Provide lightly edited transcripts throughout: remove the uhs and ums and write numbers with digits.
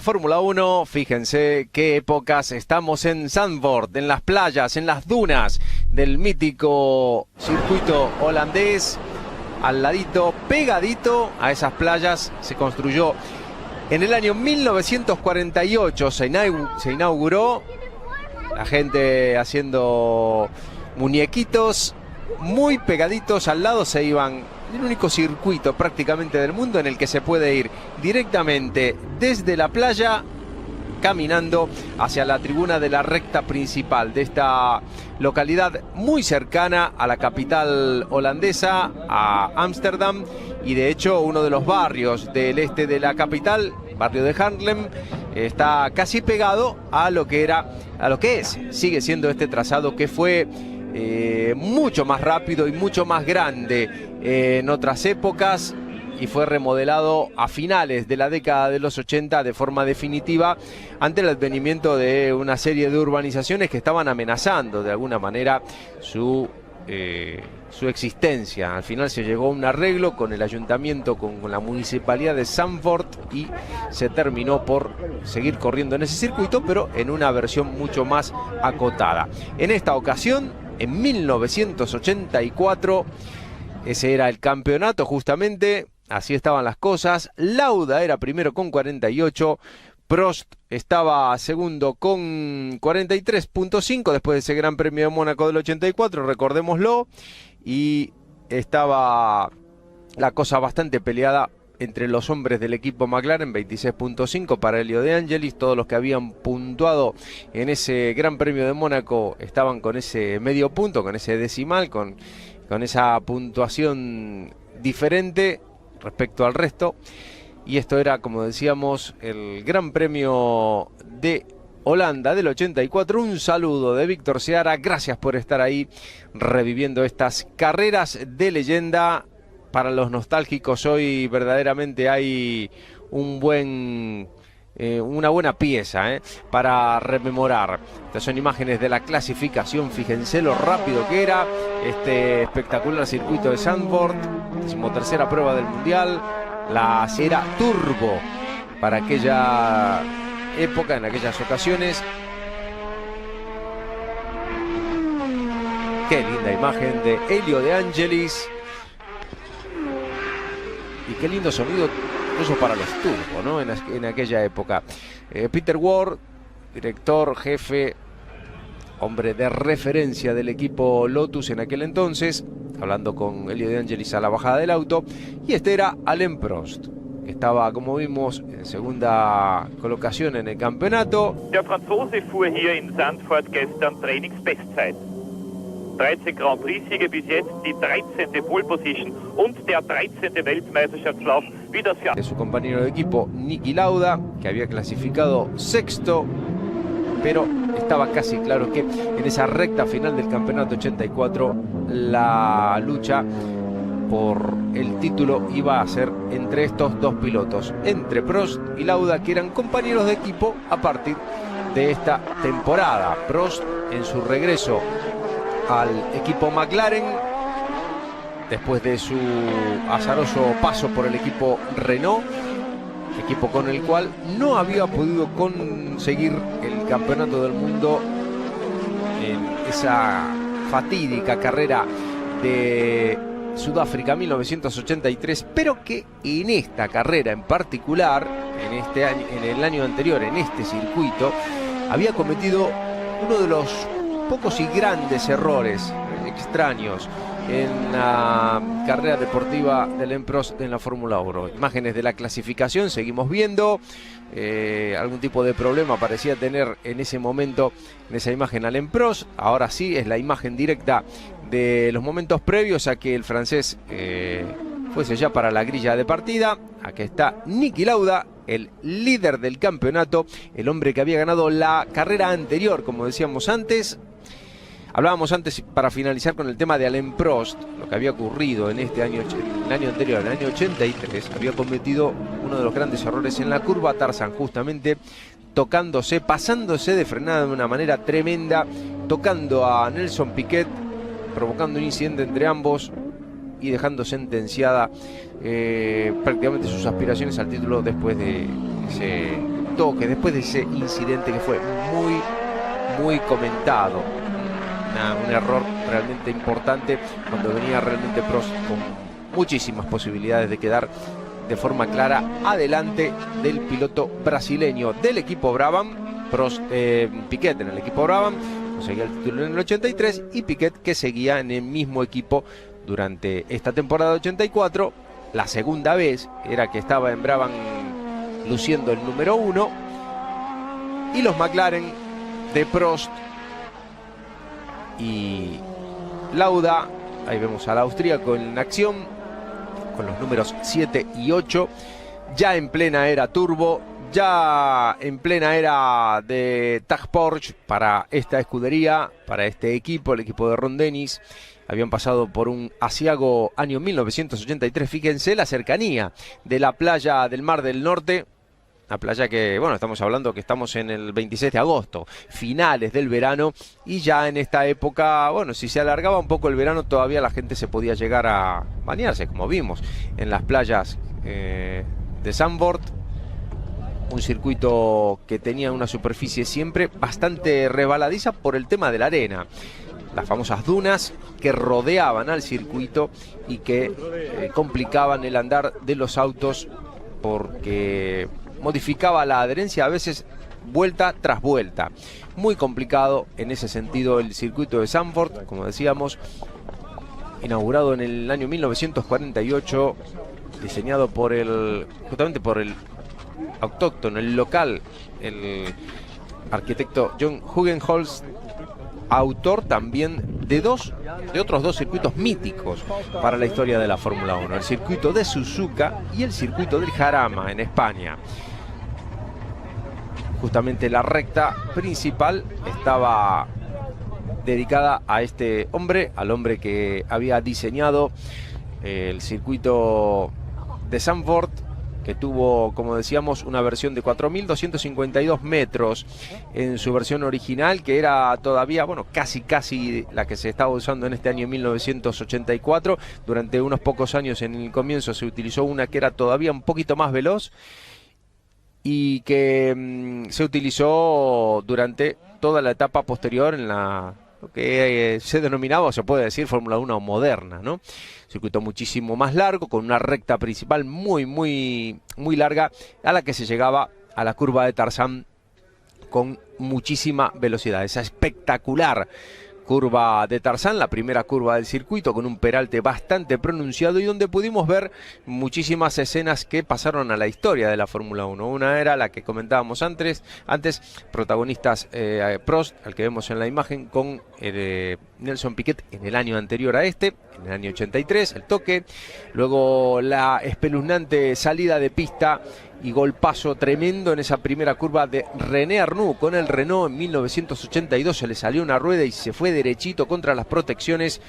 Fórmula 1, fíjense qué épocas. Estamos en Zandvoort, en las playas, en las dunas del mítico circuito holandés. Al ladito, pegadito a esas playas, se construyó en el año 1948. Se inauguró, la gente haciendo muñequitos muy pegaditos al lado. Se iban, el único circuito prácticamente del mundo en el que se puede ir directamente desde la playa caminando hacia la tribuna de la recta principal de esta localidad muy cercana a la capital holandesa, a Ámsterdam, y de hecho uno de los barrios del este de la capital, barrio de Haarlem, está casi pegado a lo que sigue siendo este trazado, que fue mucho más rápido y mucho más grande en otras épocas, y fue remodelado a finales de la década de los 80 de forma definitiva ante el advenimiento de una serie de urbanizaciones que estaban amenazando de alguna manera su existencia. Al final se llegó a un arreglo con el ayuntamiento, con la municipalidad de Zandvoort, y se terminó por seguir corriendo en ese circuito, pero en una versión mucho más acotada. En esta ocasión, en 1984, ese era el campeonato justamente. Así estaban las cosas. Lauda era primero con 48. Prost estaba segundo con 43.5 después de ese Gran Premio de Mónaco del 84, recordémoslo. Y estaba la cosa bastante peleada entre los hombres del equipo McLaren, 26.5 para Elio De Angelis. Todos los que habían puntuado en ese Gran Premio de Mónaco estaban con ese medio punto, con ese decimal, con esa puntuación diferente respecto al resto. Y esto era, como decíamos, el Gran Premio de Holanda del 84. Un saludo de Víctor Seara, gracias por estar ahí reviviendo estas carreras de leyenda. Para los nostálgicos hoy verdaderamente hay una buena pieza para rememorar. Estas son imágenes de la clasificación. Fíjense lo rápido que era este espectacular circuito de Zandvoort. 13ª prueba del mundial. La era turbo para aquella época, en aquellas ocasiones. Qué linda imagen de Elio De Angelis. Y qué lindo sonido incluso para los turbos, ¿no? En aquella época. Peter Ward, director, jefe, hombre de referencia del equipo Lotus en aquel entonces, hablando con Elio De Angelis a la bajada del auto. Y este era Alain Prost, que estaba, como vimos, en segunda colocación en el campeonato. Der Franzose fuhr hier in Zandvoort gestern Trainingsbestzeit. 13 Grand Prix-Siege bis jetzt, die 13. Pole Position und der 13. Weltmeisterschaftslauf. De su compañero de equipo, Niki Lauda, que había clasificado sexto, pero estaba casi claro que en esa recta final del campeonato 84 la lucha por el título iba a ser entre estos dos pilotos, entre Prost y Lauda, que eran compañeros de equipo a partir de esta temporada. Prost en su regreso al equipo McLaren, después de su azaroso paso por el equipo Renault, equipo con el cual no había podido conseguir el campeonato del mundo en esa fatídica carrera de Sudáfrica 1983, pero que en esta carrera en particular, en el año anterior, en este circuito, había cometido uno de los pocos y grandes errores extraños en la carrera deportiva de Alain Prost en la Fórmula 1. Imágenes de la clasificación, seguimos viendo algún tipo de problema parecía tener en ese momento en esa imagen Alain Prost. Ahora sí es la imagen directa de los momentos previos a que el francés fuese ya para la grilla de partida. Aquí está Niki Lauda, el líder del campeonato, el hombre que había ganado la carrera anterior, como decíamos antes. Hablábamos antes, para finalizar, con el tema de Alain Prost, lo que había ocurrido en este año, el año anterior, el año 83, había cometido uno de los grandes errores en la curva Tarzan, justamente tocándose, pasándose de frenada de una manera tremenda, tocando a Nelson Piquet, provocando un incidente entre ambos y dejando sentenciada prácticamente sus aspiraciones al título después de ese toques, después de ese incidente que fue muy comentado. Un error realmente importante cuando venía realmente Prost con muchísimas posibilidades de quedar de forma clara adelante del piloto brasileño del equipo Brabham. Piquet en el equipo Brabham conseguía el título en el 83 y Piquet que seguía en el mismo equipo durante esta temporada 84. La segunda vez era que estaba en Brabham luciendo el número 1, y los McLaren de Prost y Lauda, ahí vemos al austríaco en acción con los números 7 y 8, ya en plena era turbo, ya en plena era de Tag Porsche para esta escudería, para este equipo, el equipo de Ron Dennis. Habían pasado por un aciago año 1983, fíjense la cercanía de la playa del Mar del Norte. Una playa que, bueno, estamos hablando que estamos en el 26 de agosto, finales del verano, y ya en esta época, bueno, si se alargaba un poco el verano, todavía la gente se podía llegar a bañarse, como vimos, en las playas de Zandvoort. Un circuito que tenía una superficie siempre bastante resbaladiza por el tema de la arena. Las famosas dunas que rodeaban al circuito y que complicaban el andar de los autos porque modificaba la adherencia a veces vuelta tras vuelta. Muy complicado en ese sentido el circuito de Zandvoort, como decíamos, inaugurado en el año 1948, diseñado justamente por el autóctono, el local, el arquitecto John Hugenholz, autor también de otros dos circuitos míticos para la historia de la Fórmula 1, el circuito de Suzuka y el circuito del Jarama en España. Justamente la recta principal estaba dedicada a este hombre, al hombre que había diseñado el circuito de Zandvoort, que tuvo, como decíamos, una versión de 4.252 metros en su versión original, que era todavía, bueno, casi la que se estaba usando en este año 1984. Durante unos pocos años en el comienzo se utilizó una que era todavía un poquito más veloz y que se utilizó durante toda la etapa posterior en lo que se denominaba, o se puede decir, Fórmula 1 moderna, ¿no? Circuito muchísimo más largo, con una recta principal muy larga, a la que se llegaba a la curva de Tarzán con muchísima velocidad. Esa espectacular curva de Tarzán, la primera curva del circuito, con un peralte bastante pronunciado y donde pudimos ver muchísimas escenas que pasaron a la historia de la Fórmula 1. Una era la que comentábamos antes protagonistas Prost, al que vemos en la imagen, con Nelson Piquet en el año anterior a este, en el año 83, el toque, luego la espeluznante salida de pista y golpazo tremendo en esa primera curva de René Arnoux con el Renault en 1982. Se le salió una rueda y se fue derechito contra las protecciones.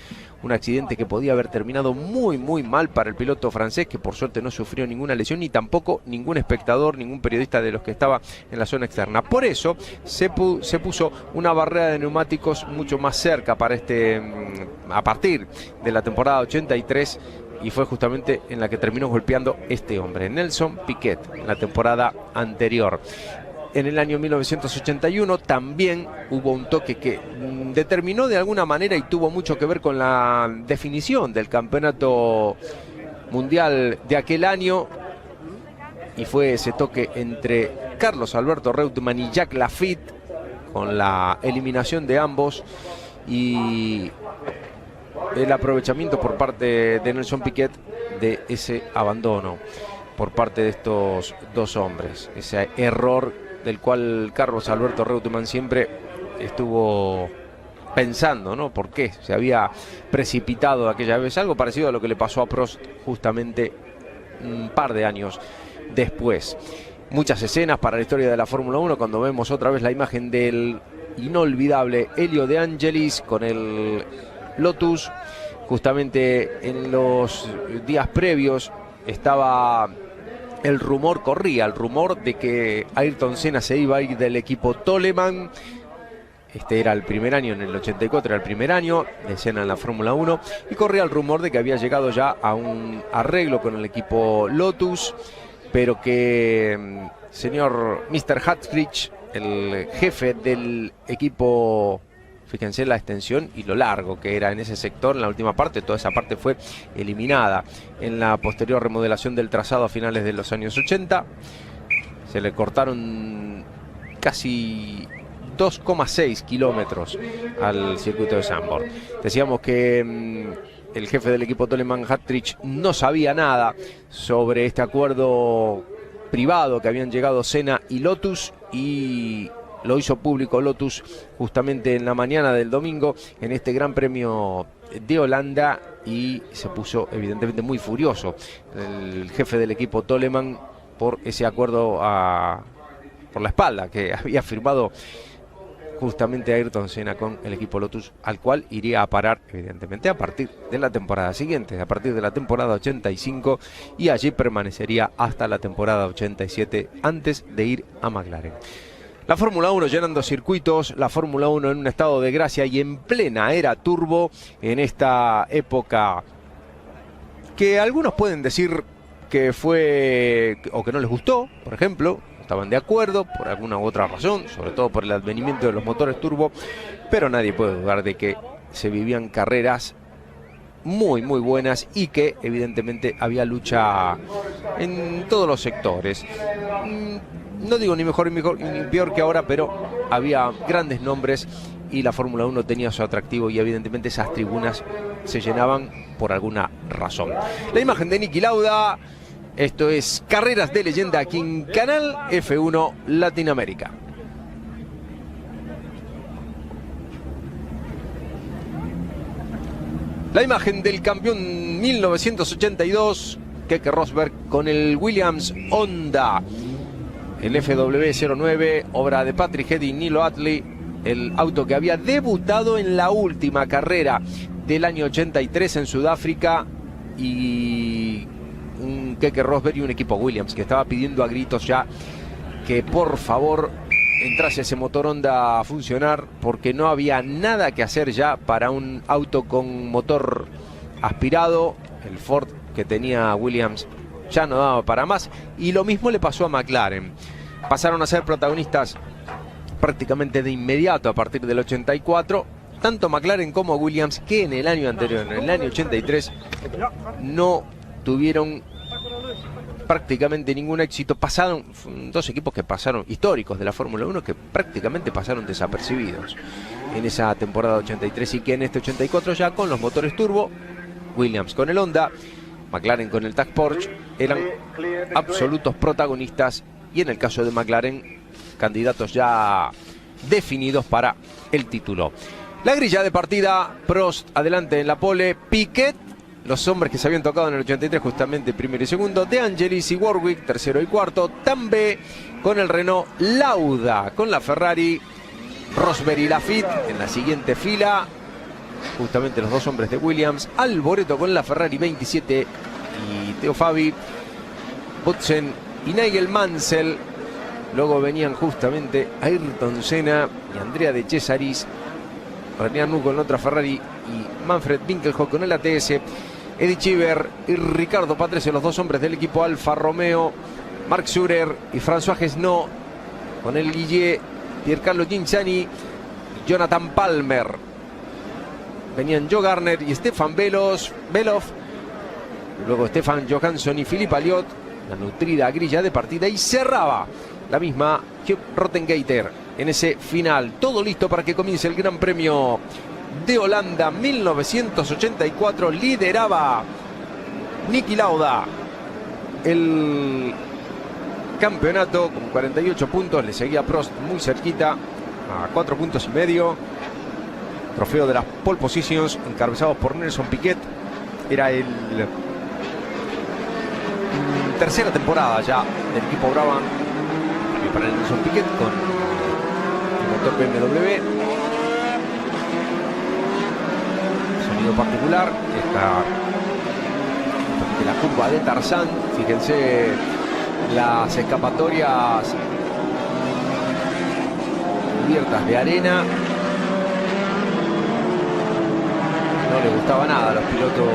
Un accidente que podía haber terminado muy mal para el piloto francés, que por suerte no sufrió ninguna lesión, ni tampoco ningún espectador, ningún periodista de los que estaba en la zona externa. Por eso se puso una barrera de neumáticos mucho más cerca para a partir de la temporada 83, y fue justamente en la que terminó golpeando este hombre, Nelson Piquet, en la temporada anterior. En el año 1981 también hubo un toque que determinó de alguna manera y tuvo mucho que ver con la definición del campeonato mundial de aquel año, y fue ese toque entre Carlos Alberto Reutemann y Jacques Laffite, con la eliminación de ambos y el aprovechamiento por parte de Nelson Piquet de ese abandono por parte de estos dos hombres. Ese error del cual Carlos Alberto Reutemann siempre estuvo pensando, ¿no? ¿Por qué se había precipitado aquella vez? Algo parecido a lo que le pasó a Prost justamente un par de años después. Muchas escenas para la historia de la Fórmula 1 cuando vemos otra vez la imagen del inolvidable Elio De Angelis con el Lotus. Justamente en los días previos corría el rumor de que Ayrton Senna se iba a ir del equipo Toleman. Este era el primer año, en el 84 era el primer año de Senna en la Fórmula 1, y corría el rumor de que había llegado ya a un arreglo con el equipo Lotus, pero que señor Mr. Hatzrich, el jefe del equipo. Fíjense la extensión y lo largo que era en ese sector. En la última parte, toda esa parte fue eliminada en la posterior remodelación del trazado a finales de los años 80. Se le cortaron casi 2,6 kilómetros al circuito de Zandvoort. Decíamos que el jefe del equipo Toleman, Hatzrich, no sabía nada sobre este acuerdo privado que habían llegado Senna y Lotus, y lo hizo público Lotus justamente en la mañana del domingo en este Gran Premio de Holanda, y se puso evidentemente muy furioso el jefe del equipo Toleman por ese acuerdo por la espalda que había firmado justamente Ayrton Senna con el equipo Lotus, al cual iría a parar evidentemente a partir de la temporada siguiente, a partir de la temporada 85, y allí permanecería hasta la temporada 87 antes de ir a McLaren. La Fórmula 1 llenando circuitos, la Fórmula 1 en un estado de gracia y en plena era turbo en esta época que algunos pueden decir que fue o que no les gustó, por ejemplo. Estaban de acuerdo por alguna u otra razón, sobre todo por el advenimiento de los motores turbo, pero nadie puede dudar de que se vivían carreras muy buenas y que evidentemente había lucha en todos los sectores. No digo ni mejor ni peor que ahora, pero había grandes nombres y la Fórmula 1 tenía su atractivo, y evidentemente esas tribunas se llenaban por alguna razón. La imagen de Niki Lauda. Esto es Carreras de Leyenda aquí en Canal F1 Latinoamérica. La imagen del campeón 1982, Keke Rosberg, con el Williams Honda, el FW09, obra de Patrick Head y Nilo Atlee, el auto que había debutado en la última carrera del año 83 en Sudáfrica, y un Keke Rosberg y un equipo Williams que estaba pidiendo a gritos ya que por favor entrase ese motor Honda a funcionar, porque no había nada que hacer ya para un auto con motor aspirado. El Ford que tenía Williams ya no daba para más, y lo mismo le pasó a McLaren. Pasaron a ser protagonistas prácticamente de inmediato a partir del 84, tanto McLaren como Williams, que en el año anterior, en el año 83, no tuvieron prácticamente ningún éxito. Pasaron dos equipos que pasaron, históricos de la Fórmula 1, que prácticamente pasaron desapercibidos en esa temporada 83, y que en este 84 ya con los motores turbo, Williams con el Honda, McLaren con el TAG Porsche, eran absolutos protagonistas, y en el caso de McLaren, candidatos ya definidos para el título. La grilla de partida: Prost adelante en la pole, Piquet, los hombres que se habían tocado en el 83 justamente primero y segundo, De Angelis y Warwick tercero y cuarto, Tambay con el Renault, Lauda con la Ferrari, Rosberg y Lafitte en la siguiente fila, justamente los dos hombres de Williams, Alboreto con la Ferrari 27 y Theo Fabi, Boutsen y Nigel Mansell. Luego venían justamente Ayrton Senna y Andrea De Cesaris, René Arnoux con la otra Ferrari y Manfred Winkelhock con el ATS, Eddie Cheever y Ricardo Patrese, los dos hombres del equipo Alfa Romeo, Marc Surer y François Gesnot con el Guillet, Piercarlo Ghinzani y Jonathan Palmer. Venían Joe Garner y Stefan Belov, luego Stefan Johansson y Philippe Alliot, la nutrida grilla de partida, y cerraba la misma Hugh Rottengater en ese final. Todo listo para que comience el Gran Premio de Holanda 1984. Lideraba Niki Lauda el campeonato con 48 puntos, le seguía Prost muy cerquita a 4,5 puntos. Trofeo de las pole positions encabezados por Nelson Piquet. Era el tercera temporada ya del equipo Brabham para el Nelson Piquet con el motor BMW, sonido particular. Esta la curva de Tarzán, fíjense las escapatorias cubiertas de arena. No les gustaba nada a los pilotos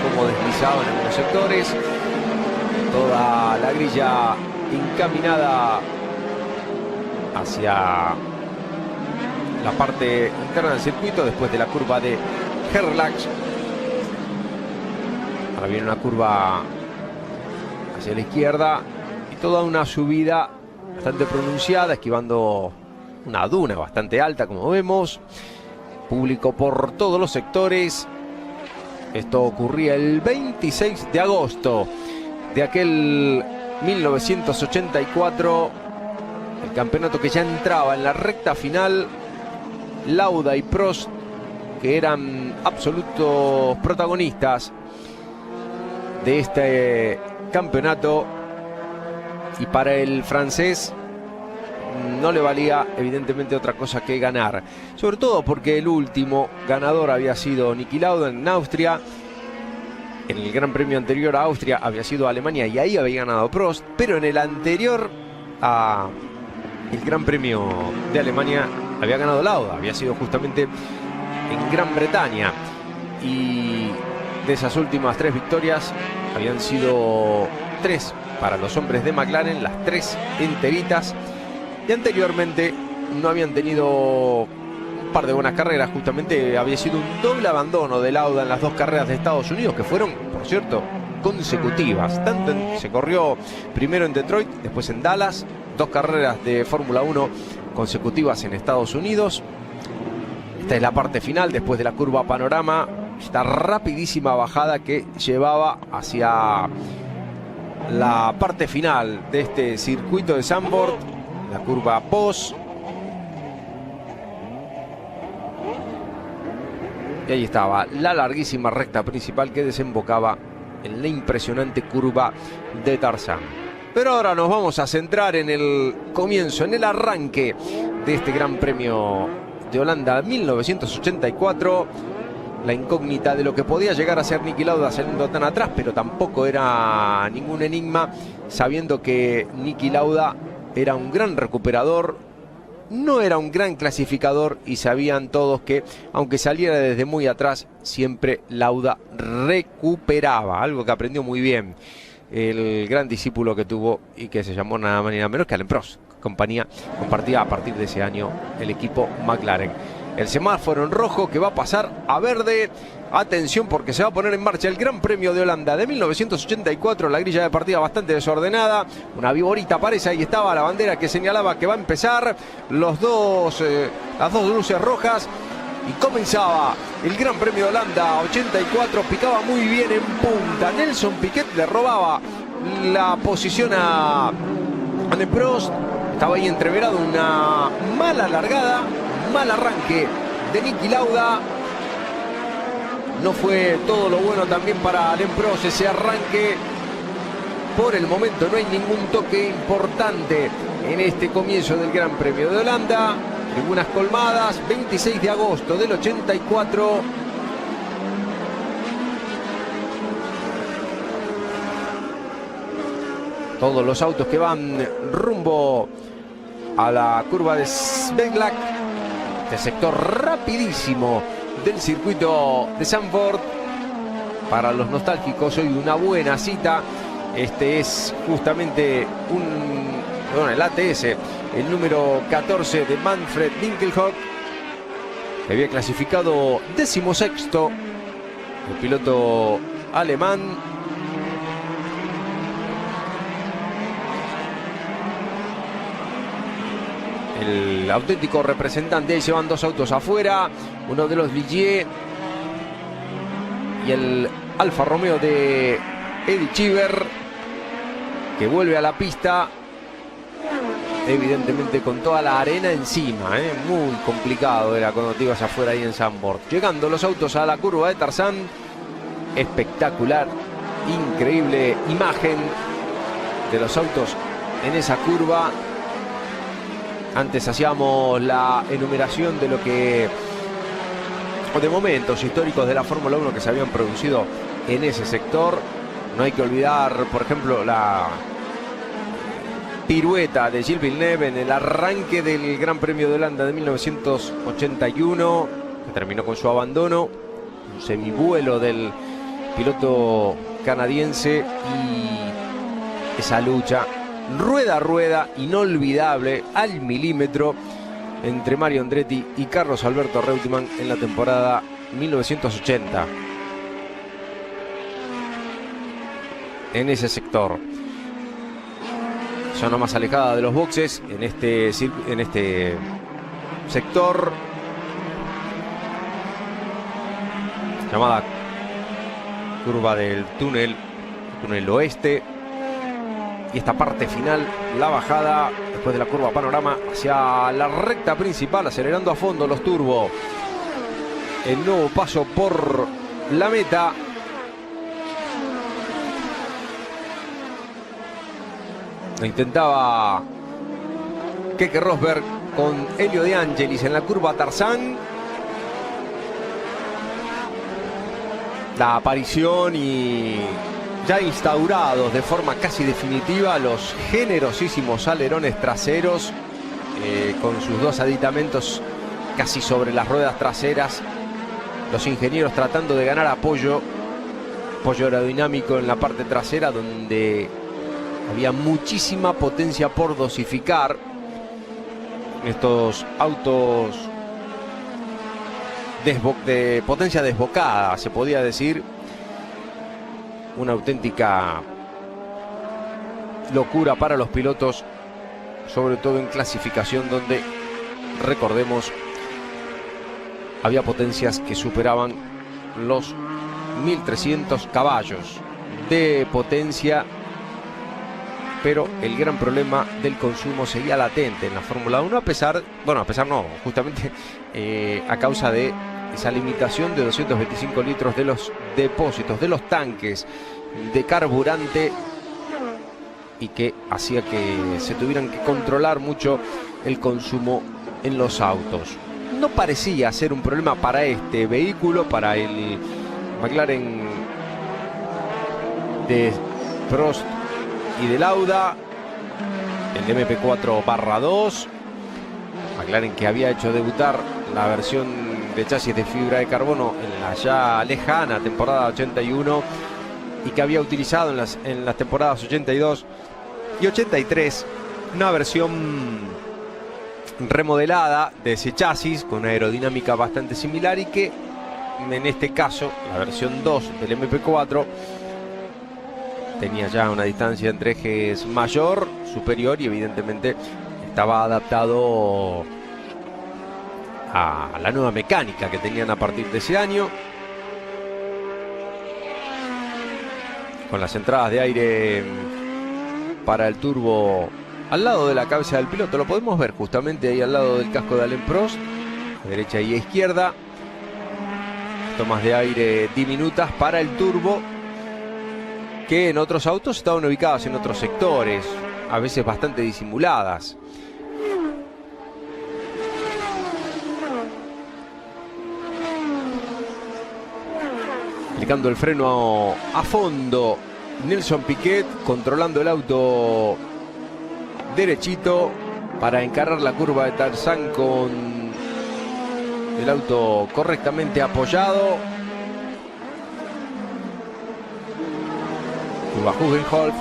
cómo deslizaban en algunos sectores. Toda la grilla encaminada hacia la parte interna del circuito después de la curva de Gerlach. Ahora viene una curva hacia la izquierda y toda una subida bastante pronunciada, esquivando una duna bastante alta, como vemos. Público por todos los sectores. Esto ocurría el 26 de agosto de aquel 1984. El campeonato que ya entraba en la recta final. Lauda y Prost, que eran absolutos protagonistas de este campeonato. Y para el francés no le valía evidentemente otra cosa que ganar, sobre todo porque el último ganador había sido Niki Lauda en Austria. En el Gran Premio anterior a Austria había sido Alemania y ahí había ganado Prost, pero en el anterior a el Gran Premio de Alemania había ganado Lauda, había sido justamente en Gran Bretaña. Y de esas últimas 3 victorias habían sido 3 para los hombres de McLaren, las 3 enteritas. Y anteriormente no habían tenido un par de buenas carreras. Justamente había sido un doble abandono de Lauda en las 2 carreras de Estados Unidos, que fueron, por cierto, consecutivas. Se corrió primero en Detroit, después en Dallas. 2 carreras de Fórmula 1 consecutivas en Estados Unidos. Esta es la parte final, después de la curva panorama. Esta rapidísima bajada que llevaba hacia la parte final de este circuito de Zandvoort. La curva Bosch. Y ahí estaba la larguísima recta principal que desembocaba en la impresionante curva de Tarzán. Pero ahora nos vamos a centrar en el comienzo, en el arranque de este Gran Premio de Holanda 1984. La incógnita de lo que podía llegar a ser Niki Lauda saliendo tan atrás, pero tampoco era ningún enigma, sabiendo que Niki Lauda era un gran recuperador, no era un gran clasificador, y sabían todos que aunque saliera desde muy atrás, siempre Lauda recuperaba, algo que aprendió muy bien el gran discípulo que tuvo y que se llamó nada más ni nada menos que Alain Prost. Compartía a partir de ese año el equipo McLaren. El semáforo en rojo que va a pasar a verde. Atención, porque se va a poner en marcha el Gran Premio de Holanda de 1984. La grilla de partida bastante desordenada. Una viborita aparece, ahí estaba la bandera que señalaba que va a empezar. Las dos luces rojas. Y comenzaba el Gran Premio de Holanda 84. Picaba muy bien en punta. Nelson Piquet le robaba la posición a Alain Prost. Estaba ahí entreverado una mala largada, mal arranque de Niki Lauda. No fue todo lo bueno también para Alain Prost ese arranque. Por el momento no hay ningún toque importante en este comienzo del Gran Premio de Holanda. Algunas colmadas, 26 de agosto del 84. Todos los autos que van rumbo a la curva de Sveglak, este sector rapidísimo del circuito de Zandvoort. Para los nostálgicos, hoy una buena cita. Este es justamente el ATS, el número 14 de Manfred Winkelhock, que había clasificado 16º, el piloto alemán. El auténtico representante. Ahí se van 2 autos afuera, uno de los Ligier y el Alfa Romeo de Eddie Cheever, que vuelve a la pista, evidentemente con toda la arena encima, muy complicado era cuando te ibas afuera ahí en Zandvoort. Llegando los autos a la curva de Tarzán, espectacular, increíble imagen de los autos en esa curva. Antes hacíamos la enumeración de lo que, o de momentos históricos de la Fórmula 1 que se habían producido en ese sector. No hay que olvidar, por ejemplo, la pirueta de Gilles Villeneuve en el arranque del Gran Premio de Holanda de 1981, que terminó con su abandono, un semivuelo del piloto canadiense, y esa lucha rueda a rueda, inolvidable, al milímetro, entre Mario Andretti y Carlos Alberto Reutemann en la temporada 1980. En ese sector, zona más alejada de los boxes, en este sector llamada curva del túnel oeste, y esta parte final, la bajada después de la curva panorama hacia la recta principal, acelerando a fondo los turbo. El nuevo paso por la meta. Intentaba Keke Rosberg con Elio De Angelis en la curva Tarzán. La aparición y ya instaurados de forma casi definitiva los generosísimos alerones traseros, con sus dos aditamentos casi sobre las ruedas traseras. Los ingenieros tratando de ganar apoyo aerodinámico en la parte trasera, donde había muchísima potencia por dosificar. Estos autos de potencia desbocada, se podía decir. Una auténtica locura para los pilotos, sobre todo en clasificación, donde, recordemos, había potencias que superaban los 1300 caballos de potencia. Pero el gran problema del consumo seguía latente en la Fórmula 1, justamente a causa de esa limitación de 225 litros de los depósitos, de los tanques de carburante, y que hacía que se tuvieran que controlar mucho el consumo en los autos. No parecía ser un problema para este vehículo, para el McLaren de Prost y de Lauda, el MP4/2, McLaren que había hecho debutar la versión de chasis de fibra de carbono en la ya lejana temporada 81, y que había utilizado en las temporadas 82 y 83 una versión remodelada de ese chasis con una aerodinámica bastante similar, y que en este caso la versión 2 del MP4 tenía ya una distancia entre ejes mayor, superior, y evidentemente estaba adaptado a la nueva mecánica que tenían a partir de ese año, con las entradas de aire para el turbo al lado de la cabeza del piloto. Lo podemos ver justamente ahí al lado del casco de Alain Prost, a derecha y a izquierda. Tomas de aire diminutas para el turbo, que en otros autos estaban ubicadas en otros sectores, a veces bastante disimuladas. Aplicando el freno a fondo, Nelson Piquet controlando el auto derechito para encarar la curva de Tarzán con el auto correctamente apoyado. Curva Hülkenhof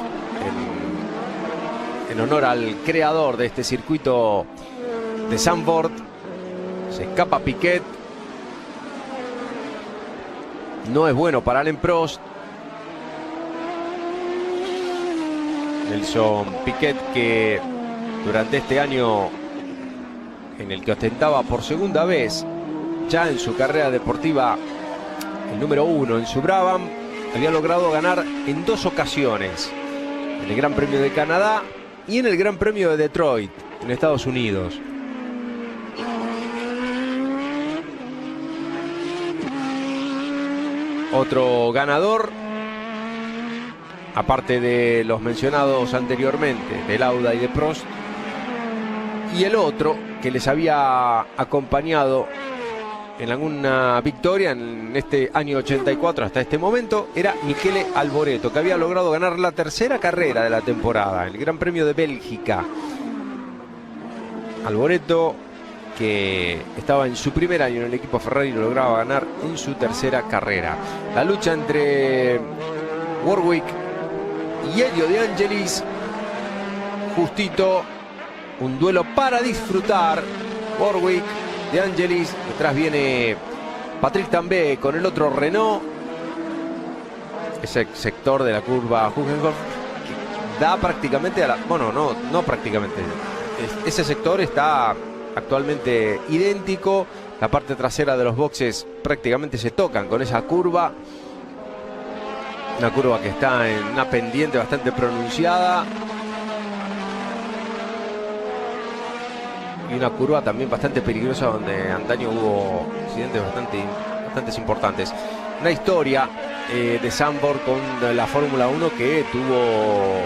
en honor al creador de este circuito de Zandvoort. Se escapa Piquet. No es bueno para Alain Prost. Nelson Piquet, que durante este año en el que ostentaba por segunda vez ya en su carrera deportiva el número 1 en su Brabham, había logrado ganar en 2 ocasiones, en el Gran Premio de Canadá y en el Gran Premio de Detroit, en Estados Unidos. Otro ganador, aparte de los mencionados anteriormente, de Lauda y de Prost, y el otro que les había acompañado en alguna victoria en este año 84 hasta este momento, era Michele Alboreto, que había logrado ganar la tercera carrera de la temporada, el Gran Premio de Bélgica. Alboreto, que estaba en su primer año en el equipo Ferrari, lo lograba ganar en su tercera carrera. La lucha entre Warwick y Elio De Angelis justito. Un duelo para disfrutar. Warwick, De Angelis. Detrás viene Patrick Tambay con el otro Renault. Ese sector de la curva Hülkenberg da prácticamente a la... Bueno, no prácticamente. Ese sector está actualmente idéntico. La parte trasera de los boxes prácticamente se tocan con esa curva. Una curva que está en una pendiente bastante pronunciada. Y una curva también bastante peligrosa donde antaño hubo accidentes bastante importantes. Una historia de Zandvoort con la Fórmula 1 que tuvo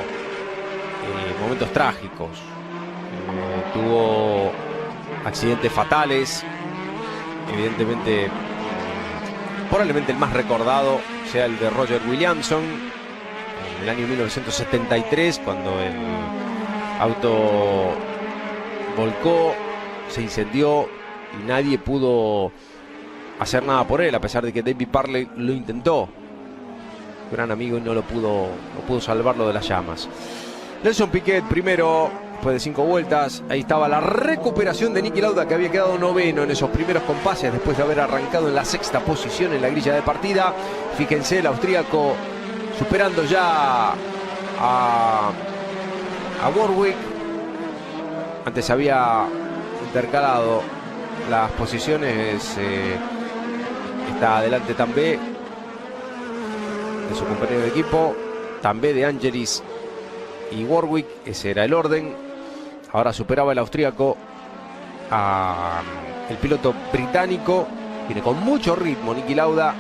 momentos trágicos. Tuvo accidentes fatales. Evidentemente, probablemente el más recordado sea el de Roger Williamson en el año 1973, cuando el auto volcó, se incendió y nadie pudo hacer nada por él, a pesar de que David Parley lo intentó. Gran amigo, y no pudo salvarlo de las llamas. Nelson Piquet primero, después de 5 vueltas. Ahí estaba la recuperación de Niki Lauda, que había quedado noveno en esos primeros compases después de haber arrancado en la 6ª posición en la grilla de partida. Fíjense, el austríaco superando ya a Warwick. Antes había intercalado las posiciones. Está adelante Tambay de su compañero de equipo, Tambay, De Angelis y Warwick. Ese era el orden. Ahora superaba el austríaco a el piloto británico. Viene con mucho ritmo Niki Lauda.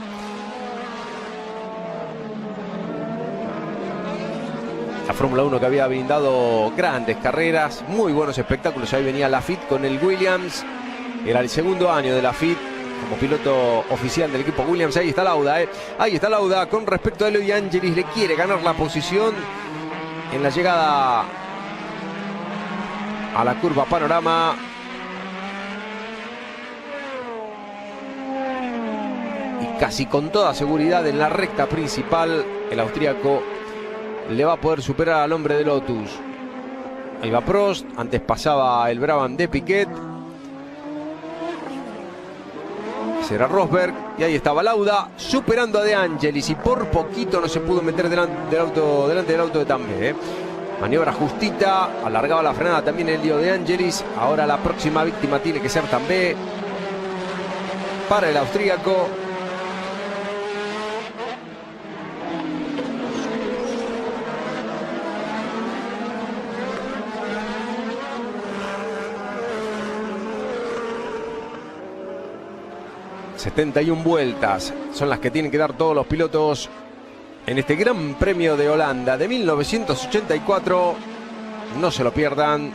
La Fórmula 1 que había brindado grandes carreras, muy buenos espectáculos. Ahí venía Laffite con el Williams. Era el segundo año de Laffite como piloto oficial del equipo Williams. Ahí está Lauda, Ahí está Lauda con respecto a De Angelis. Le quiere ganar la posición en la llegada a la curva Panorama. Y casi con toda seguridad en la recta principal el austríaco le va a poder superar al hombre de Lotus. Ahí va Prost. Antes pasaba el Brabham de Piquet. Será Rosberg. Y ahí estaba Lauda superando a De Angelis. Y por poquito no se pudo meter delante del auto de Tambay. Maniobra justita. Alargaba la frenada también el lío De Angelis. Ahora la próxima víctima tiene que ser Tambay para el austríaco. ...71 vueltas son las que tienen que dar todos los pilotos en este Gran Premio de Holanda de 1984. No se lo pierdan.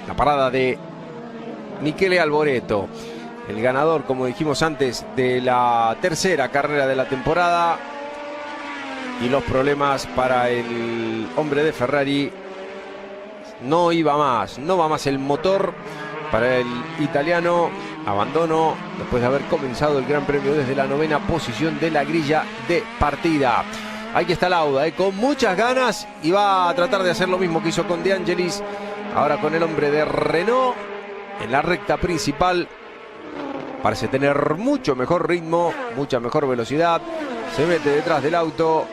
La parada de Michele Alboreto, el ganador, como dijimos antes, de la 3ª carrera de la temporada. Y los problemas para el hombre de Ferrari. No va más el motor para el italiano. Abandono después de haber comenzado el Gran Premio desde la 9ª posición de la grilla de partida. Aquí está Lauda, con muchas ganas, y va a tratar de hacer lo mismo que hizo con De Angelis. Ahora con el hombre de Renault en la recta principal. Parece tener mucho mejor ritmo, mucha mejor velocidad. Se mete detrás del auto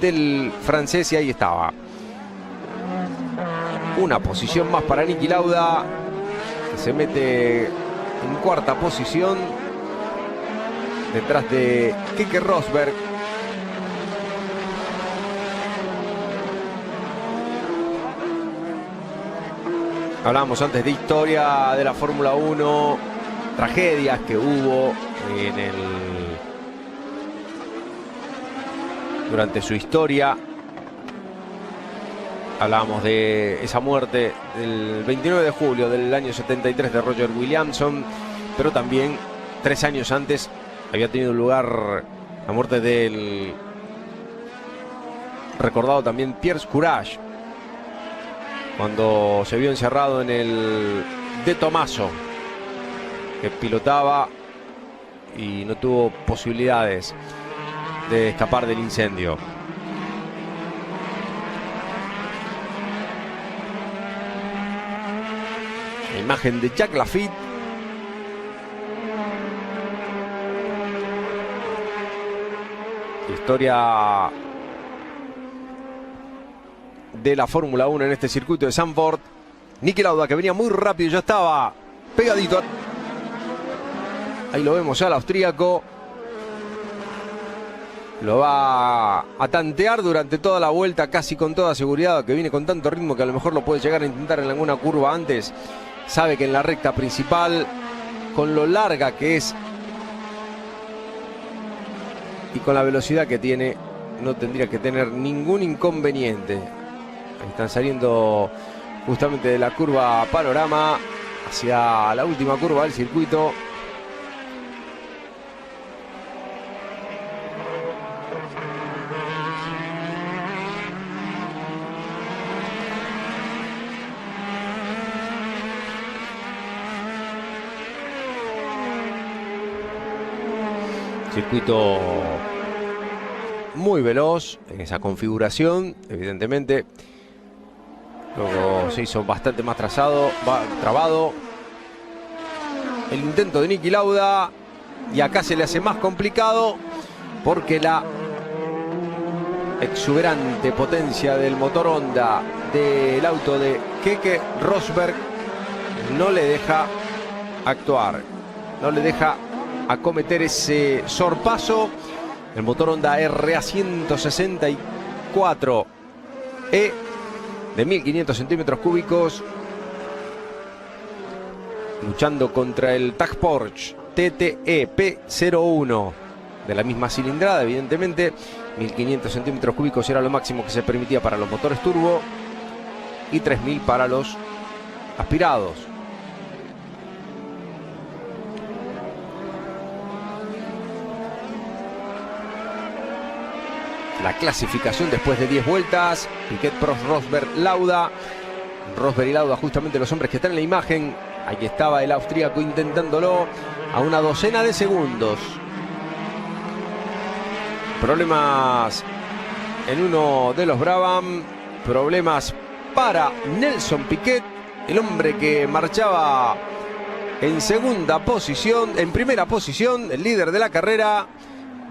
del francés y ahí estaba. Una posición más para Niki Lauda, que se mete en 4ª posición detrás de Keke Rosberg. Hablábamos antes de historia de la Fórmula 1, tragedias que hubo durante su historia. Hablábamos de esa muerte del 29 de julio del año 73 de Roger Williamson, pero también 3 años antes había tenido lugar la muerte del recordado también Pierre Courage, cuando se vio encerrado en el De Tomaso, que pilotaba y no tuvo posibilidades de escapar del incendio. La imagen de Jacques Laffite. Historia de la Fórmula 1 en este circuito de Zandvoort. Niki Lauda, que venía muy rápido, ya estaba pegadito. Ahí lo vemos ya al austríaco. Lo va a tantear durante toda la vuelta, casi con toda seguridad, que viene con tanto ritmo que a lo mejor lo puede llegar a intentar en alguna curva antes. Sabe que en la recta principal, con lo larga que es y con la velocidad que tiene, no tendría que tener ningún inconveniente. Ahí están saliendo justamente de la curva Panorama hacia la última curva del circuito. Circuito muy veloz en esa configuración, evidentemente. Luego se hizo bastante más trabado. El intento de Niki Lauda. Y acá se le hace más complicado porque la exuberante potencia del motor Honda del auto de Keke Rosberg no le deja actuar. No le deja acometer ese sorpaso. El motor Honda RA164E de 1500 centímetros cúbicos, luchando contra el Tag Porsche TTE P01 de la misma cilindrada, evidentemente. 1500 centímetros cúbicos era lo máximo que se permitía para los motores turbo y 3000 para los aspirados. La clasificación después de 10 vueltas. Piquet, Prost, Rosberg, Lauda. Rosberg y Lauda, justamente los hombres que están en la imagen. Aquí estaba el austríaco intentándolo a una docena de segundos. Problemas en uno de los Brabham. Problemas para Nelson Piquet, el hombre que marchaba en segunda posición, en primera posición, el líder de la carrera.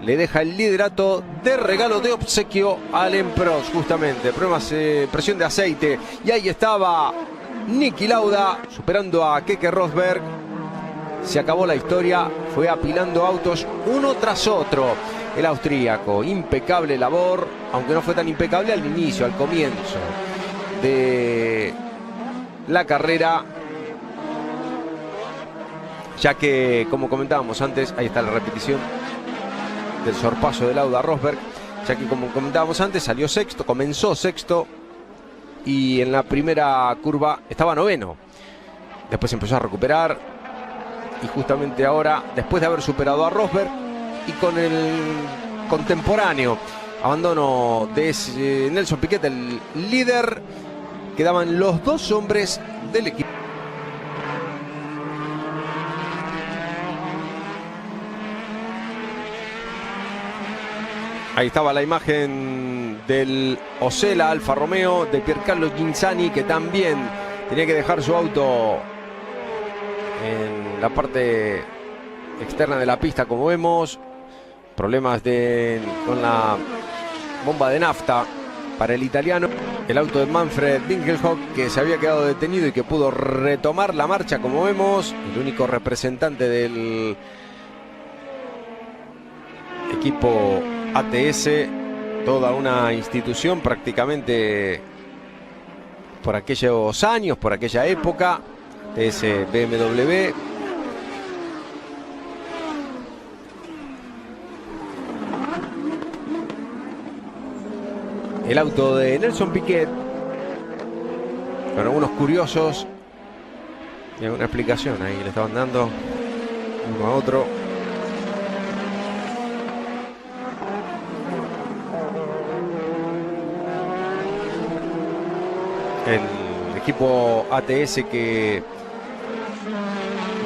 Le deja el liderato de regalo, de obsequio a Alain Prost, justamente. Problemas, presión de aceite. Y ahí estaba Niki Lauda superando a Keke Rosberg. Se acabó la historia. Fue apilando autos uno tras otro. El austríaco. Impecable labor. Aunque no fue tan impecable al inicio, al comienzo de la carrera. Ya que, como comentábamos antes, ahí está la repetición del sorpaso de Lauda Rosberg, ya que como comentábamos antes salió sexto, comenzó sexto y en la primera curva estaba noveno. Después empezó a recuperar y justamente ahora, después de haber superado a Rosberg y con el contemporáneo abandono de Nelson Piquet, el líder, quedaban los dos hombres del equipo. Ahí estaba la imagen del Osella Alfa Romeo de Piercarlo Ghinzani, que también tenía que dejar su auto en la parte externa de la pista, como vemos. Problemas con la bomba de nafta para el italiano. El auto de Manfred Winkelhock, que se había quedado detenido y que pudo retomar la marcha, como vemos. El único representante del equipo ATS, toda una institución prácticamente por aquellos años, por aquella época. ATS BMW. El auto de Nelson Piquet, con algunos curiosos y alguna explicación ahí le estaban dando uno a otro. El equipo ATS, que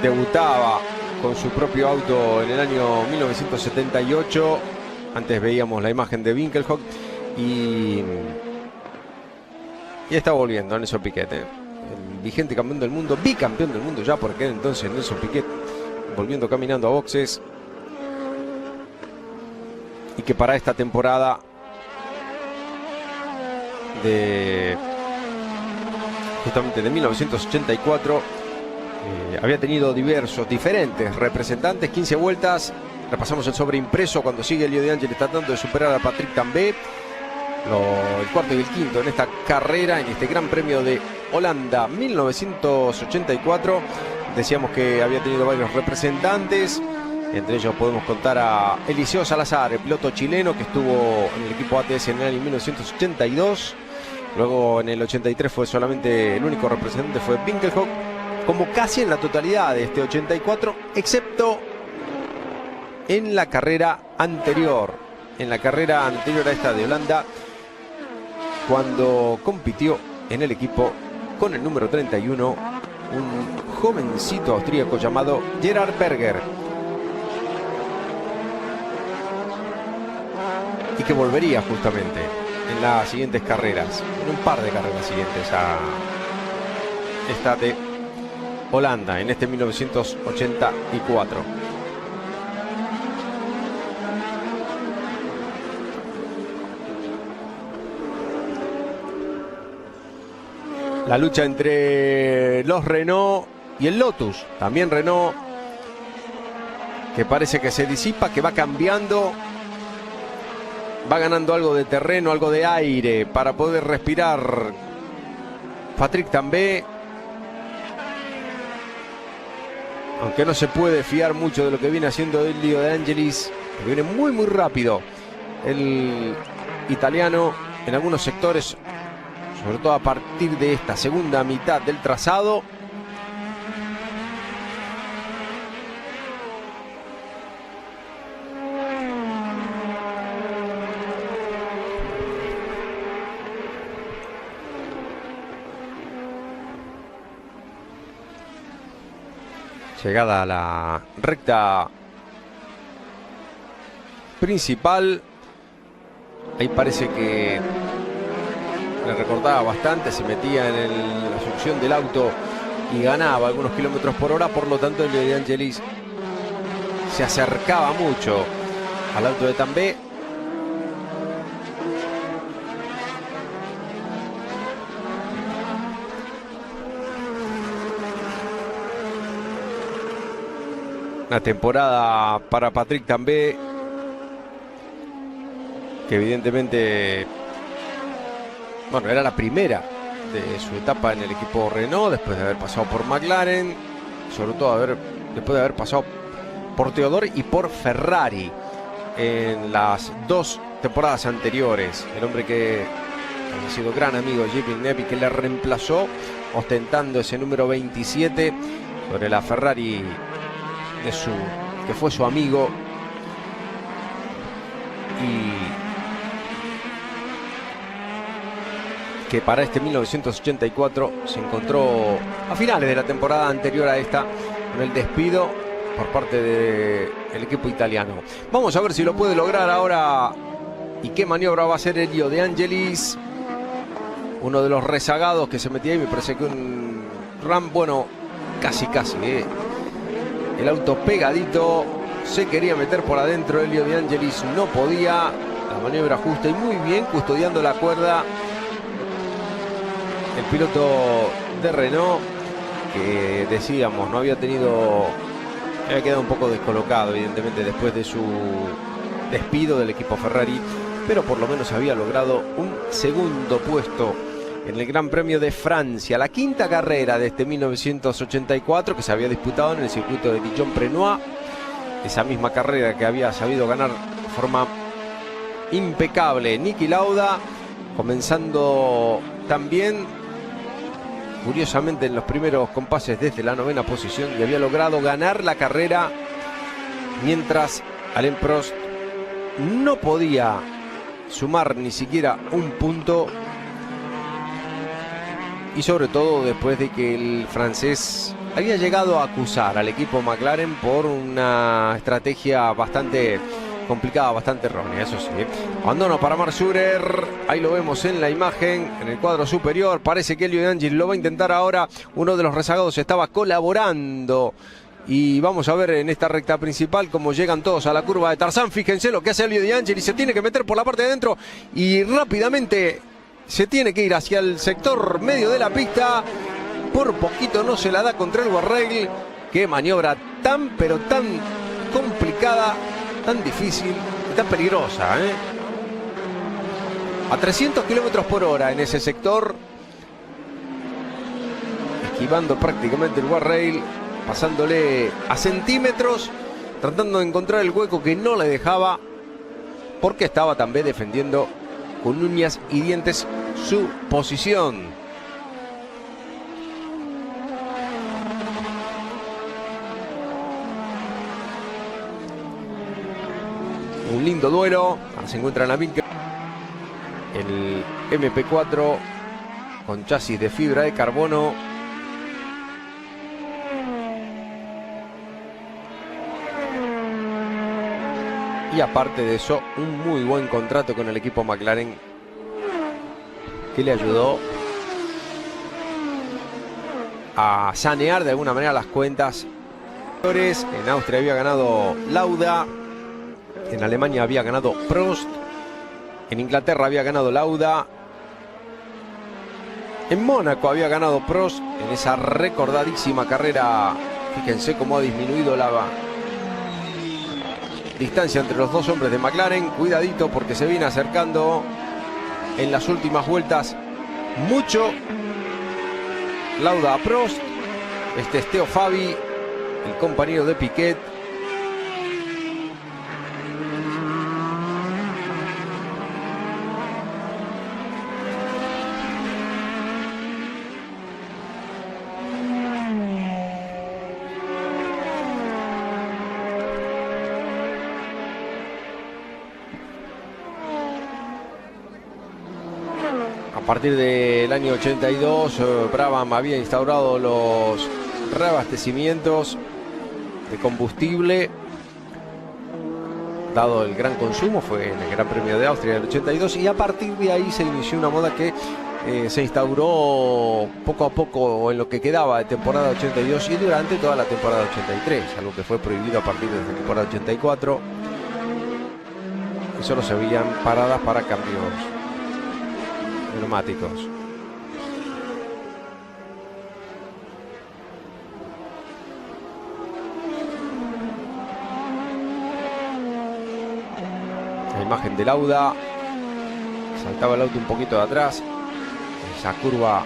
debutaba con su propio auto en el año 1978. Antes veíamos la imagen de Winkelhock y está volviendo Nelson Piquet. El vigente campeón del mundo, bicampeón del mundo ya por aquel entonces, Nelson Piquet, volviendo caminando a boxes. Y que para esta temporada justamente de 1984 había tenido diferentes representantes, 15 vueltas. Repasamos el sobreimpreso cuando sigue Elio De Angelis tratando de superar a Patrick Tambay. El cuarto y el quinto en esta carrera, en este Gran Premio de Holanda 1984. Decíamos que había tenido varios representantes. Entre ellos podemos contar a Eliseo Salazar, el piloto chileno que estuvo en el equipo ATS en el año 1982. Luego en el 83 fue solamente el único representante, fue Winkelhock, como casi en la totalidad de este 84, excepto en la carrera anterior. En la carrera anterior a esta de Holanda, cuando compitió en el equipo con el número 31, un jovencito austríaco llamado Gerhard Berger. Y que volvería justamente en las siguientes carreras, en un par de carreras siguientes a esta de Holanda, en este 1984. La lucha entre los Renault y el Lotus, también Renault, que parece que se disipa, que va cambiando. Va ganando algo de terreno, algo de aire para poder respirar Patrick Tambay. Aunque no se puede fiar mucho de lo que viene haciendo Elio De Angelis, que viene muy rápido el italiano en algunos sectores, sobre todo a partir de esta segunda mitad del trazado. Llegada a la recta principal, ahí parece que le recortaba bastante, se metía en la succión del auto y ganaba algunos kilómetros por hora. Por lo tanto, Elio De Angelis se acercaba mucho al auto de Tambay. Una temporada para Patrick Tambay que evidentemente, bueno, era la primera de su etapa en el equipo Renault, después de haber pasado por McLaren, sobre todo después de haber pasado por Teodor y por Ferrari en las dos temporadas anteriores. El hombre que ha sido gran amigo de Gilles Villeneuve y que le reemplazó ostentando ese número 27 sobre la Ferrari que fue su amigo, y que para este 1984 se encontró a finales de la temporada anterior a esta con el despido por parte del equipo italiano. Vamos a ver si lo puede lograr ahora y qué maniobra va a hacer Elio De Angelis, uno de los rezagados que se metía ahí. Me parece que un Ram, bueno, casi el auto pegadito, se quería meter por adentro Elio De Angelis, no podía. La maniobra justa y muy bien custodiando la cuerda el piloto de Renault, que decíamos había quedado un poco descolocado evidentemente después de su despido del equipo Ferrari, pero por lo menos había logrado un segundo puesto en el Gran Premio de Francia, la quinta carrera de este 1984 que se había disputado en el circuito de Dijon-Prenois, esa misma carrera que había sabido ganar de forma impecable Niki Lauda, comenzando también curiosamente en los primeros compases desde la 9ª posición, y había logrado ganar la carrera mientras Alain Prost no podía sumar ni siquiera un punto, y sobre todo después de que el francés había llegado a acusar al equipo McLaren por una estrategia bastante complicada, bastante errónea, eso sí. Abandono para Marc Surer, ahí lo vemos en la imagen, en el cuadro superior. Parece que Elio De Angelis lo va a intentar ahora. Uno de los rezagados estaba colaborando. Y vamos a ver en esta recta principal cómo llegan todos a la curva de Tarzán. Fíjense lo que hace Elio De Angelis, se tiene que meter por la parte de adentro y rápidamente se tiene que ir hacia el sector medio de la pista. Por poquito no se la da contra el guardrail. Qué maniobra tan pero tan complicada, tan difícil y tan peligrosa, ¿eh? A 300 kilómetros por hora en ese sector, esquivando prácticamente el guardrail, pasándole a centímetros, tratando de encontrar el hueco que no le dejaba, porque estaba también defendiendo con uñas y dientes su posición. Un lindo duelo. Ahora se encuentran a Vinkel, el MP4 con chasis de fibra de carbono. Y aparte de eso, un muy buen contrato con el equipo McLaren que le ayudó a sanear de alguna manera las cuentas. En Austria había ganado Lauda, en Alemania había ganado Prost, en Inglaterra había ganado Lauda, en Mónaco había ganado Prost en esa recordadísima carrera. Fíjense cómo ha disminuido la distancia entre los dos hombres de McLaren. Cuidadito porque se viene acercando en las últimas vueltas mucho Lauda a Prost. Este es Theo Fabi, el compañero de Piquet. A partir del año 82, Brabham había instaurado los reabastecimientos de combustible, dado el gran consumo. Fue en el Gran Premio de Austria del 82, y a partir de ahí se inició una moda que se instauró poco a poco en lo que quedaba de temporada 82 y durante toda la temporada 83, algo que fue prohibido a partir de la temporada 84, y solo se veían paradas para cambios neumáticos. La imagen de Lauda, saltaba el auto un poquito de atrás, esa curva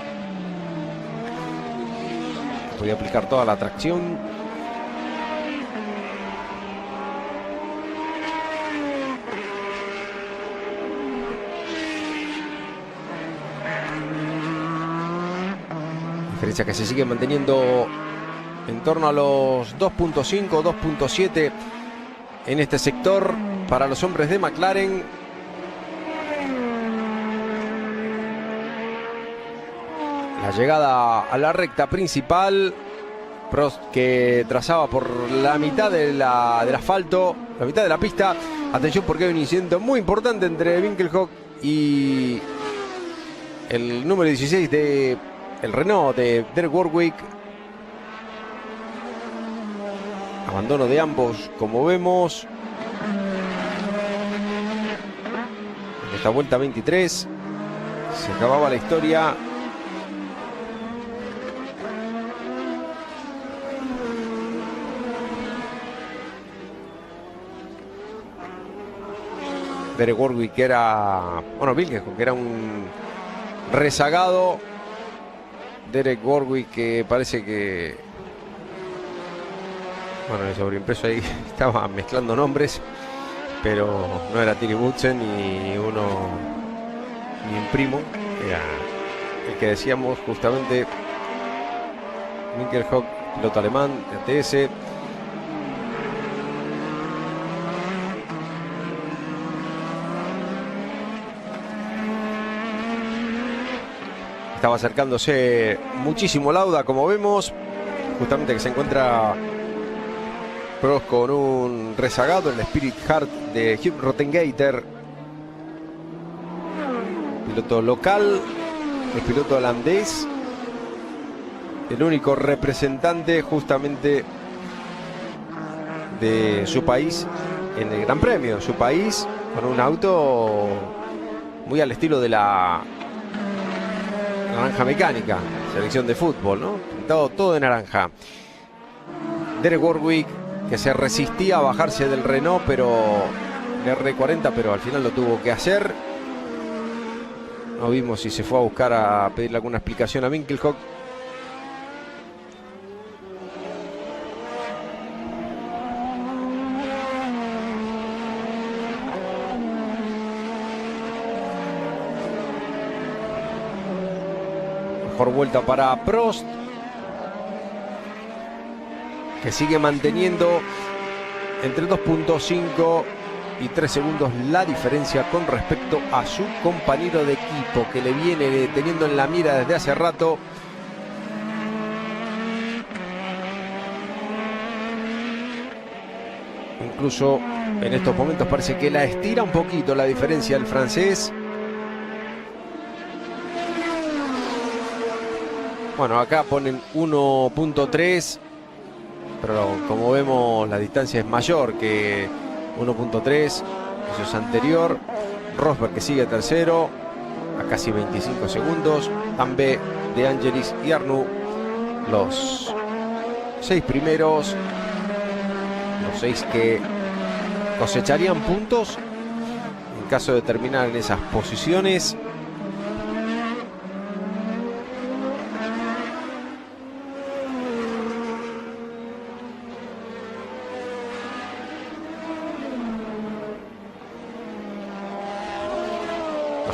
podía aplicar toda la tracción. Diferencia que se sigue manteniendo en torno a los 2.5, 2.7 en este sector para los hombres de McLaren. La llegada a la recta principal. Prost, que trazaba por la mitad del asfalto, la mitad de la pista. Atención porque hay un incidente muy importante entre Winkelhock y el número 16 de el Renault de Derek Warwick. Abandono de ambos, como vemos. En esta vuelta 23 se acababa la historia. Derek Warwick, que era, bueno, Winkelhock, que era un rezagado. Derek Warwick, que parece que, bueno, en el sobreimpreso ahí estaba mezclando nombres, pero no era Thierry Boutsen ni un primo, era el que decíamos justamente, Winkelhock, piloto alemán de ATS. Estaba acercándose muchísimo Lauda, como vemos, justamente que se encuentra Prost con un rezagado en el Spirit Heart de Hugh Rottengater, piloto local, el piloto holandés, el único representante justamente de su país en el Gran Premio de su país, con un auto muy al estilo de la naranja mecánica, selección de fútbol, ¿no? Pintado todo de naranja. Derek Warwick, que se resistía a bajarse del Renault, pero el R40, pero al final lo tuvo que hacer. No vimos si se fue a buscar a pedirle alguna explicación a Winkelhock. Mejor vuelta para Prost, que sigue manteniendo entre 2.5 y 3 segundos la diferencia con respecto a su compañero de equipo, que le viene teniendo en la mira desde hace rato. Incluso en estos momentos parece que la estira un poquito la diferencia del francés. Bueno, acá ponen 1.3, pero como vemos la distancia es mayor que 1.3, eso es anterior. Rosberg, que sigue tercero a casi 25 segundos. També, De Angelis y Arnoux, los 6 primeros, los 6 que cosecharían puntos en caso de terminar en esas posiciones.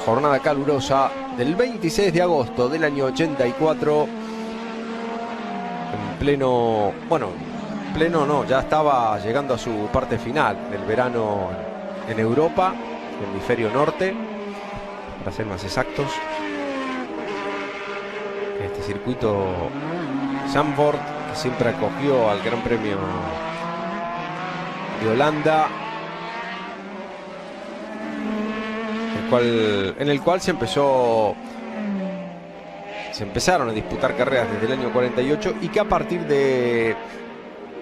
Jornada calurosa del 26 de agosto del año 84, en pleno, bueno, pleno no, ya estaba llegando a su parte final del verano en Europa, en el hemisferio norte, para ser más exactos. Este circuito Zandvoort, que siempre acogió al Gran Premio de Holanda, en el cual se empezaron a disputar carreras desde el año 48, y que a partir de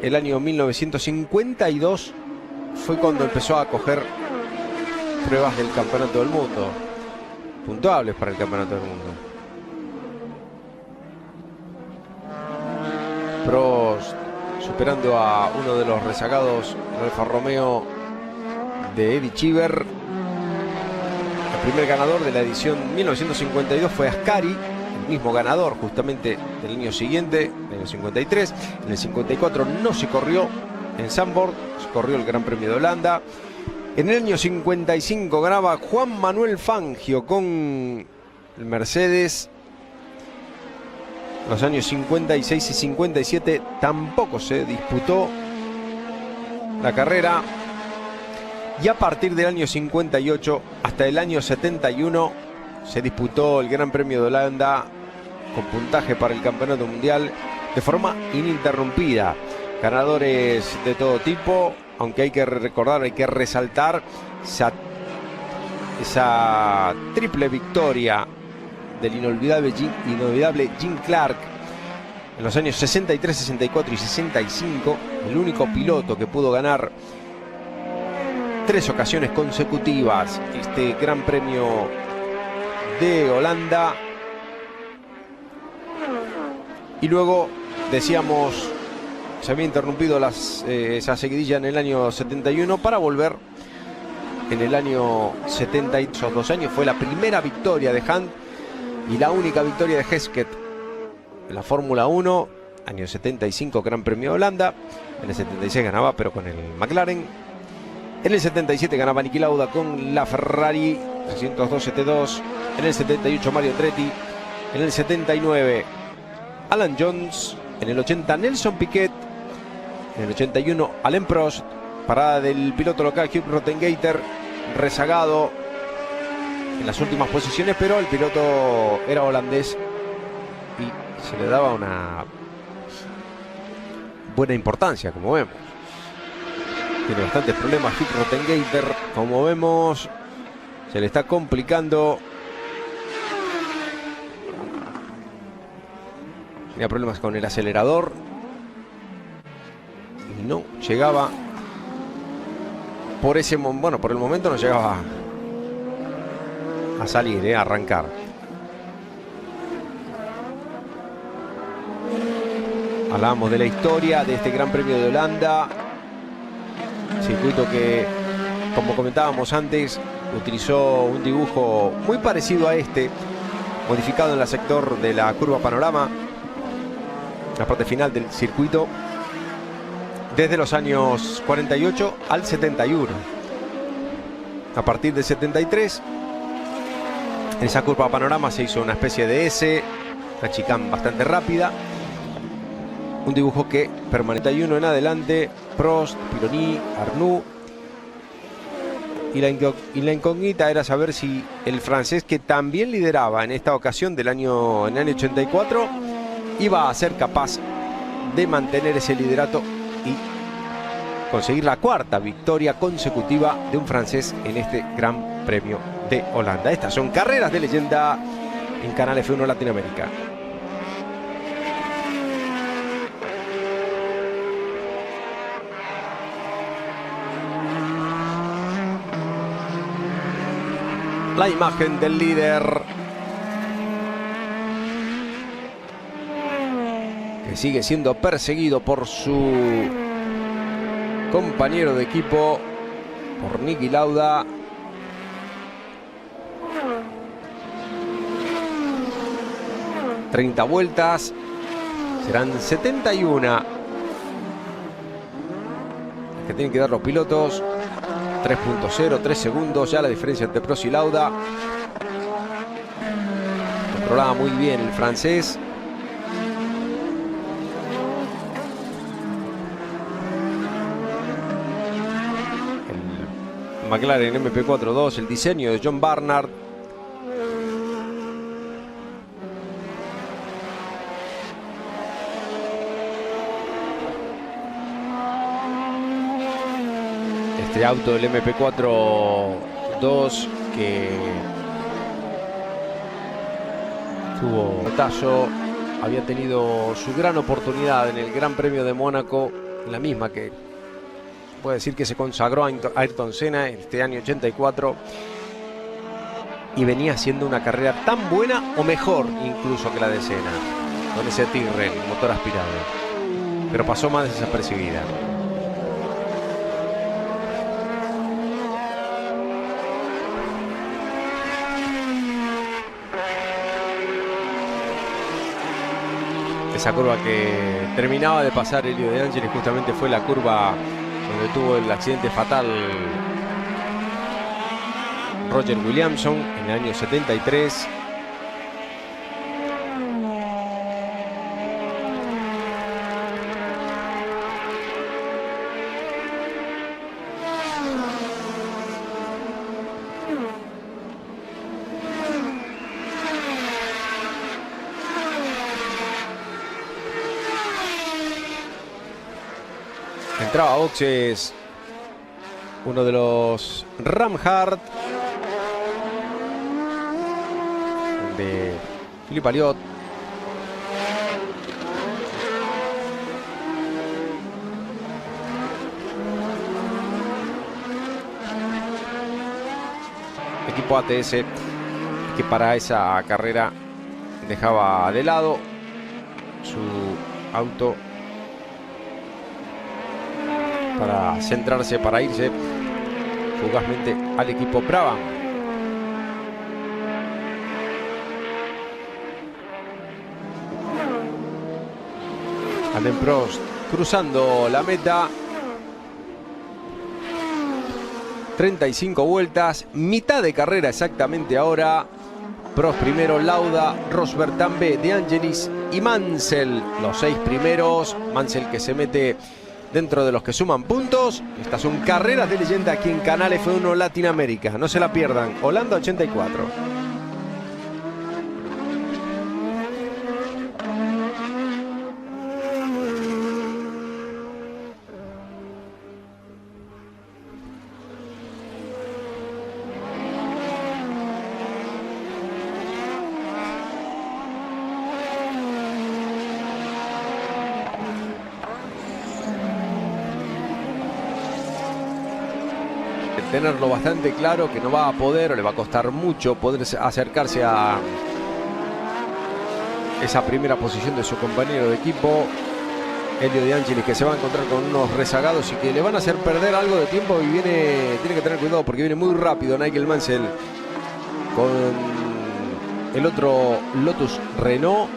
el año 1952 fue cuando empezó a acoger pruebas del Campeonato del Mundo, puntuables para el Campeonato del Mundo. Prost superando a uno de los rezagados, el Alfa Romeo de Eddie Cheever. El primer ganador de la edición 1952 fue Ascari, el mismo ganador justamente del año siguiente, en el 53. En el 54 no se corrió en Zandvoort, se corrió el Gran Premio de Holanda. En el año 55 ganaba Juan Manuel Fangio con el Mercedes. Los años 56 y 57 tampoco se disputó la carrera. Y a partir del año 58 hasta el año 71 se disputó el Gran Premio de Holanda con puntaje para el Campeonato Mundial de forma ininterrumpida. Ganadores de todo tipo, aunque hay que recordar, hay que resaltar esa triple victoria del inolvidable Jim Clark en los años 63, 64 y 65. El único piloto que pudo ganar 3 ocasiones consecutivas este Gran Premio de Holanda. Y luego, decíamos, se había interrumpido esa seguidilla en el año 71 para volver en el año 70. Esos 2 años fue la primera victoria de Hunt y la única victoria de Hesketh en la Fórmula 1. Año 75, Gran Premio de Holanda. En el 76 ganaba, pero con el McLaren. En el 77 ganaba Niki Lauda con la Ferrari 302 GT2. En el 78 Mario Andretti. En el 79 Alan Jones. En el 80 Nelson Piquet. En el 81 Alain Prost. Parada del piloto local Hugh Rottengater, rezagado en las últimas posiciones, pero el piloto era holandés y se le daba una buena importancia, como vemos. Tiene bastantes problemas Hugh Rottengater. Como vemos, se le está complicando. Tenía problemas con el acelerador. Y no llegaba. Por el momento no llegaba a salir, a arrancar. Hablamos de la historia de este Gran Premio de Holanda. Circuito que, como comentábamos antes, utilizó un dibujo muy parecido a este, modificado en el sector de la curva panorama, la parte final del circuito, desde los años 48 al 71. A partir del 73, en esa curva panorama se hizo una especie de S, una chicane bastante rápida. Un dibujo que permanece 91 en adelante. Prost, Pironi, Arnoux. Y la incógnita era saber si el francés, que también lideraba en esta ocasión en el año 84, iba a ser capaz de mantener ese liderato y conseguir la cuarta victoria consecutiva de un francés en este Gran Premio de Holanda. Estas son carreras de leyenda en Canal F1 Latinoamérica. La imagen del líder, que sigue siendo perseguido por su compañero de equipo, por Niki Lauda. ...30 vueltas... serán 71... que tienen que dar los pilotos. 3.0, 3 segundos ya la diferencia entre Prost y Lauda. Controlaba muy bien el francés. El McLaren MP4-2, el diseño de John Barnard. Este auto del MP4-2 que tuvo tallo, había tenido su gran oportunidad en el Gran Premio de Mónaco, la misma que puede decir que se consagró a Ayrton Senna este año 84, y venía haciendo una carrera tan buena o mejor incluso que la de Senna, con ese Tyrrell, motor aspirado, pero pasó más desapercibida. Esa curva que terminaba de pasar Elio De Angelis justamente fue la curva donde tuvo el accidente fatal Roger Williamson en el año 73. Entraba a boxes uno de los Ramhart de Philippe Alliot. Equipo ATS que para esa carrera dejaba de lado su auto para centrarse, para irse fugazmente al equipo Brabham. Alain Prost cruzando la meta. 35 vueltas, mitad de carrera exactamente ahora. Prost primero, Lauda, Rosberg también, De Angelis y Mansell, los 6 primeros. Mansell que se mete dentro de los que suman puntos. Estas son carreras de leyenda aquí en Canal F1 Latinoamérica. No se la pierdan. Holanda 84. tenerlo bastante claro que no va a poder o le va a costar mucho poder acercarse a esa primera posición de su compañero de equipo, Elio De Angelis, que se va a encontrar con unos rezagados y que le van a hacer perder algo de tiempo, y tiene que tener cuidado porque viene muy rápido Nigel Mansell con el otro Lotus Renault.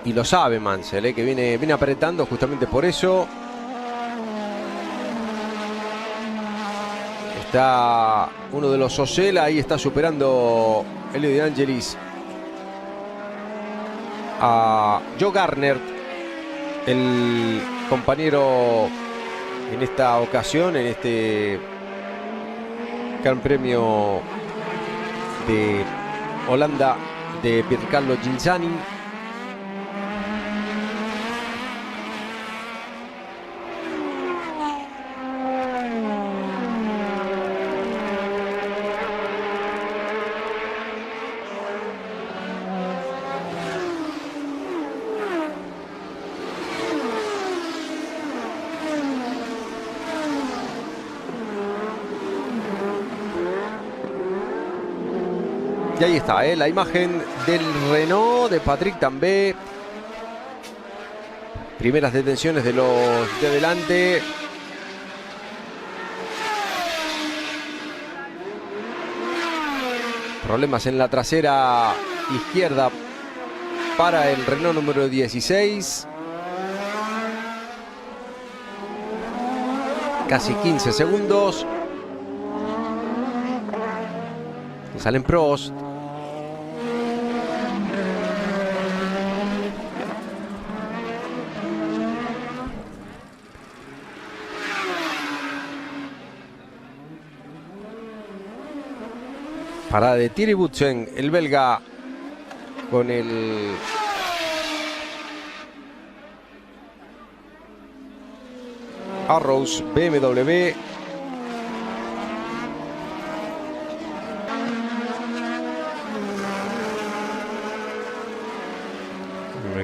Y lo sabe Mansell, que viene apretando justamente por eso. Está uno de los Osella, ahí está superando Elio De Angelis a Joe Garner, el compañero en esta ocasión, en este Gran Premio de Holanda de Piercarlo Ghinzani. Y ahí está, la imagen del Renault de Patrick Tambay. Primeras detenciones de los de adelante. Problemas en la trasera izquierda para el Renault número 16. Casi 15 segundos. Salen Prost. Parada de Thierry Boutsen, el belga, con el Arrows BMW.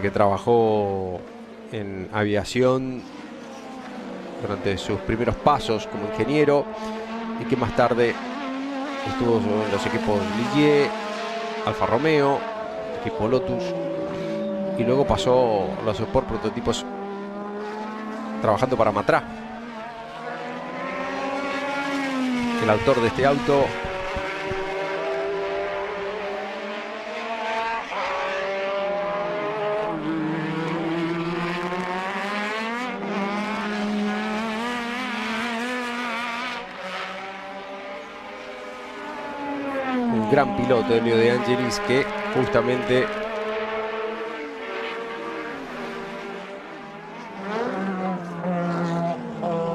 Que trabajó en aviación durante sus primeros pasos como ingeniero y que más tarde estuvo en los equipos Ligier, Alfa Romeo, equipo Lotus, y luego pasó a los Sport Prototipos trabajando para Matra. El autor de este auto gran piloto, Elio De Angelis, que justamente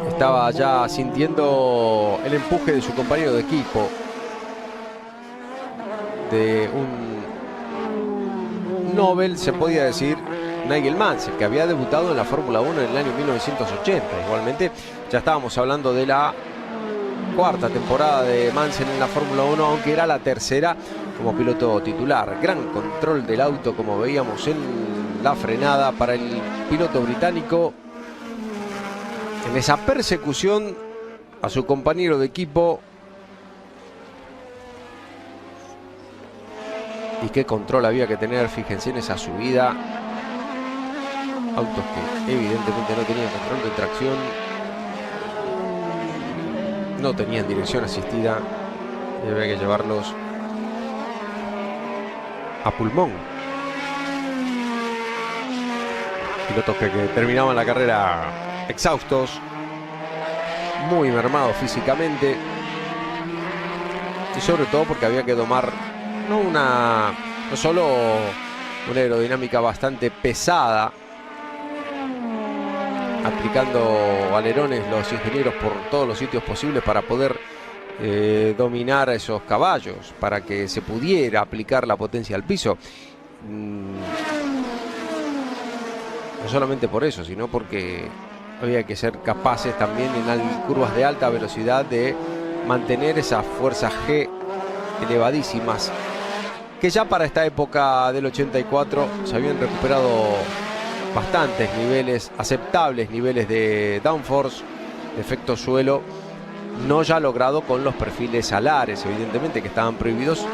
estaba ya sintiendo el empuje de su compañero de equipo, de un Nobel, se podía decir, Nigel Mansell, que había debutado en la Fórmula 1 en el año 1980. Igualmente ya estábamos hablando de la cuarta temporada de Mansell en la Fórmula 1, aunque era la tercera como piloto titular. Gran control del auto, como veíamos en la frenada para el piloto británico, en esa persecución a su compañero de equipo. Y qué control había que tener, fíjense en esa subida. Autos que evidentemente no tenían control de tracción, no tenían dirección asistida y había que llevarlos a pulmón. Pilotos que terminaban la carrera exhaustos, muy mermados físicamente, y sobre todo porque había que domar no solo una aerodinámica bastante pesada, aplicando alerones los ingenieros por todos los sitios posibles para poder dominar a esos caballos, para que se pudiera aplicar la potencia al piso. No solamente por eso, sino porque había que ser capaces también en curvas de alta velocidad de mantener esas fuerzas G elevadísimas que ya para esta época del 84 se habían recuperado bastantes niveles, aceptables niveles de downforce, de efecto suelo, no ya logrado con los perfiles alares, evidentemente, que estaban prohibidos,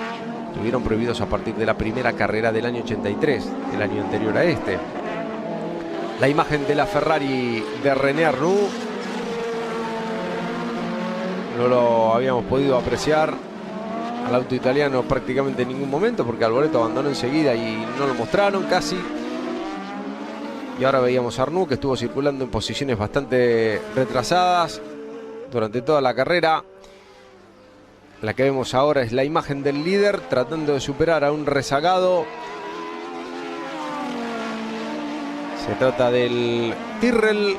estuvieron prohibidos a partir de la primera carrera del año 83, el año anterior a este. La imagen de la Ferrari de René Arnoux no lo habíamos podido apreciar al auto italiano prácticamente en ningún momento, porque Alboreto abandonó enseguida y no lo mostraron casi. Y ahora veíamos a Arnoux, que estuvo circulando en posiciones bastante retrasadas durante toda la carrera. La que vemos ahora es la imagen del líder tratando de superar a un rezagado. Se trata del Tyrrell,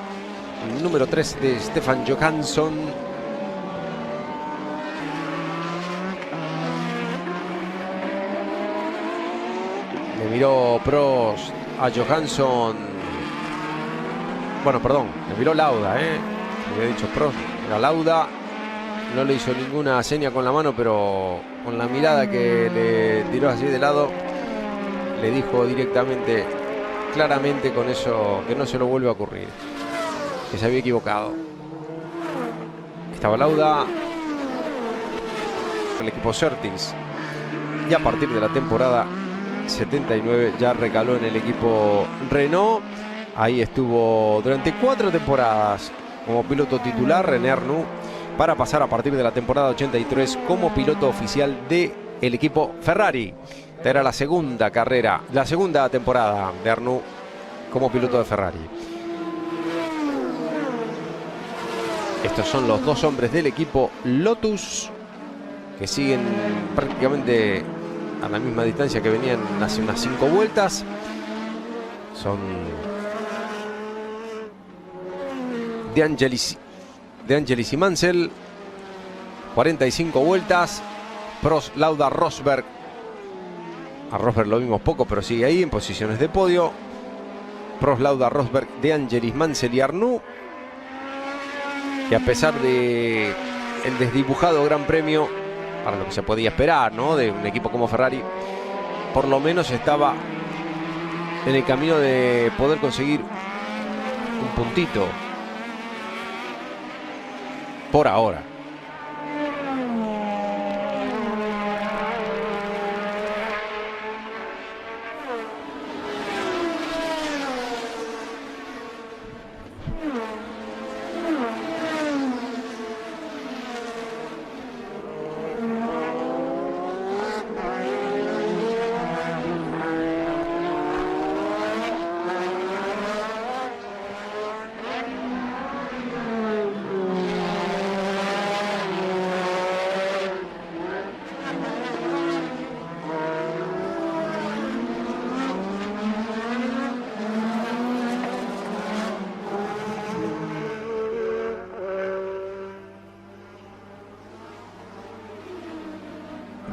el número 3 de Stefan Johansson. Le miró Prost a Johansson. Bueno, perdón, le miró Lauda, le había dicho Prost, era Lauda. No le hizo ninguna seña con la mano, pero con la mirada que le tiró así de lado, le dijo directamente, claramente, con eso, que no se lo vuelve a ocurrir, que se había equivocado. Estaba Lauda, el equipo Surtees, y a partir de la temporada 79 ya recaló en el equipo Renault. Ahí estuvo durante 4 temporadas como piloto titular René Arnoux, para pasar a partir de la temporada 83 como piloto oficial del equipo Ferrari. Esta era la segunda carrera, la segunda temporada de Arnoux como piloto de Ferrari. Estos son los dos hombres del equipo Lotus, que siguen prácticamente a la misma distancia que venían hace unas 5 vueltas. Son De Angelis y Mansell. 45 vueltas. Prost, Lauda, Rosberg. A Rosberg lo vimos poco, pero sigue ahí en posiciones de podio. Prost, Lauda, Rosberg, De Angelis, Mansell y Arnoux, que a pesar de el desdibujado Gran Premio, para lo que se podía esperar, ¿no?, de un equipo como Ferrari, por lo menos estaba en el camino de poder conseguir un puntito por ahora.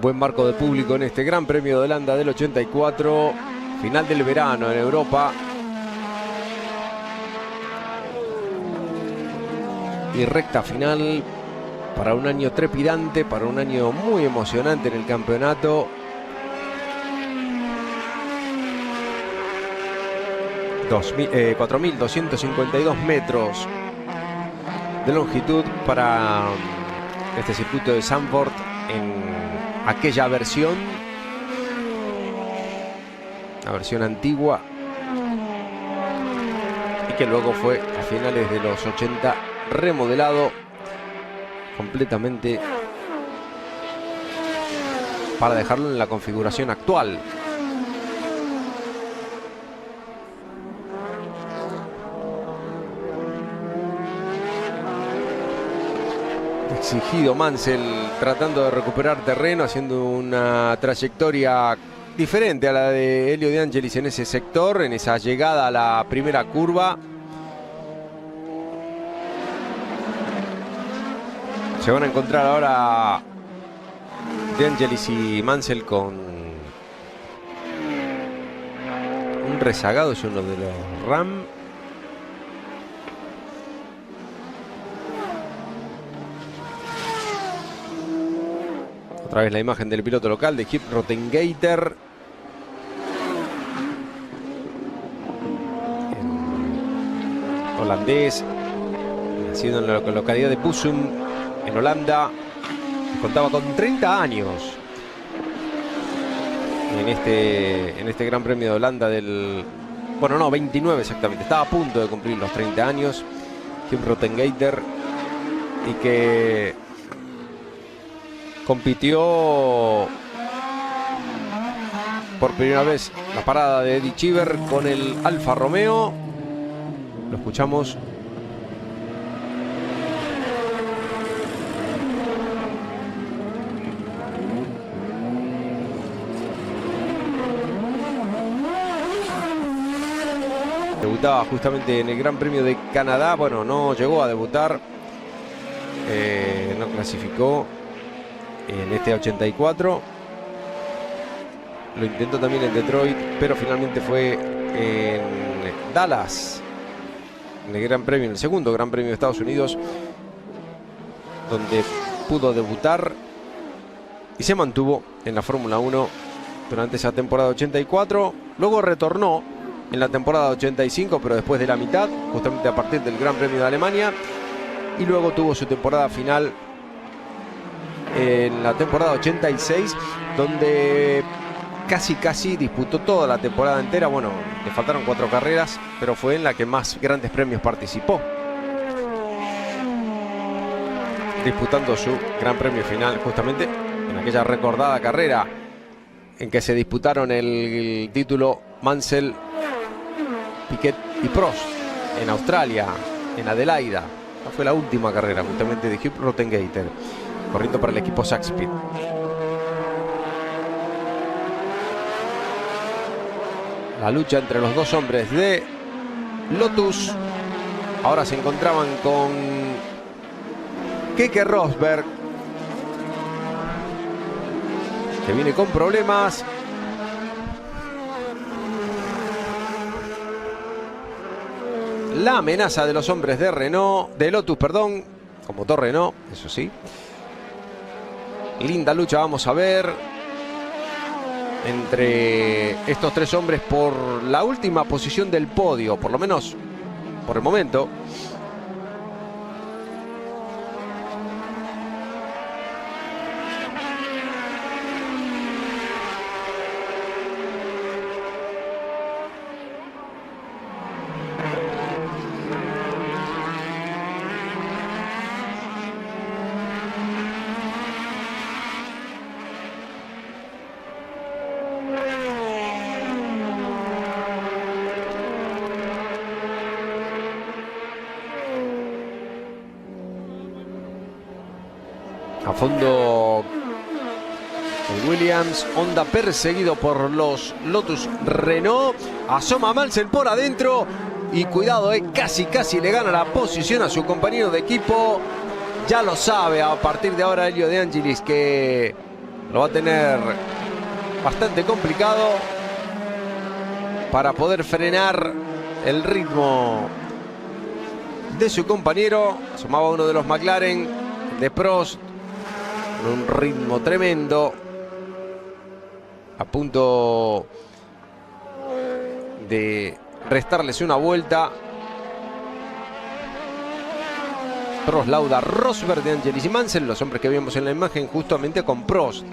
Buen marco de público en este Gran Premio de Holanda del 84. Final del verano en Europa. Y recta final para un año trepidante, para un año muy emocionante en el campeonato. 4.252 metros de longitud para este circuito de Zandvoort en aquella versión, la versión antigua, y que luego fue a finales de los 80 remodelado completamente para dejarlo en la configuración actual. Exigido Mansell tratando de recuperar terreno, haciendo una trayectoria diferente a la de Elio De Angelis en ese sector, en esa llegada a la primera curva. Se van a encontrar ahora De Angelis y Mansell con un rezagado, es uno de los Ram. Otra vez la imagen del piloto local de Geert Rottengater. Holandés, nacido en la localidad de Bussum, en Holanda. Contaba con 30 años en este Gran Premio de Holanda del... Bueno, no, 29 exactamente. Estaba a punto de cumplir los 30 años. Geert Rottengater. Y que compitió por primera vez la parada de Eddie Cheever con el Alfa Romeo. Lo escuchamos. Debutaba justamente en el Gran Premio de Canadá. Bueno, no llegó a debutar. No clasificó en este 84. Lo intentó también en Detroit, pero finalmente fue en Dallas, en el Gran Premio, en el segundo Gran Premio de Estados Unidos, donde pudo debutar y se mantuvo en la Fórmula 1 durante esa temporada 84. Luego retornó en la temporada 85, pero después de la mitad, justamente a partir del Gran Premio de Alemania. Y luego tuvo su temporada final en la temporada 86, donde casi disputó toda la temporada entera. Bueno, le faltaron 4 carreras, pero fue en la que más grandes premios participó, disputando su Gran Premio final justamente en aquella recordada carrera en que se disputaron el título Mansell, Piquet y Prost en Australia, en Adelaida. Fue la última carrera justamente de Geert Rottengater, corriendo para el equipo Saxpeed. La lucha entre los dos hombres de Lotus ahora se encontraban con Keke Rosberg, que viene con problemas. La amenaza de los hombres de Renault, de Lotus, perdón, con motor Renault, eso sí. Linda lucha vamos a ver entre estos 3 hombres por la última posición del podio, por lo menos por el momento. A fondo el Williams, Honda perseguido por los Lotus Renault. Asoma Mansell por adentro y cuidado, casi le gana la posición a su compañero de equipo. Ya lo sabe a partir de ahora Elio De Angelis, que lo va a tener bastante complicado para poder frenar el ritmo de su compañero. Asomaba uno de los McLaren, de Prost, con un ritmo tremendo, a punto de restarles una vuelta. Prost, Lauda, Rosberg, De Angelis y Mansell, los hombres que vimos en la imagen, justamente con Prost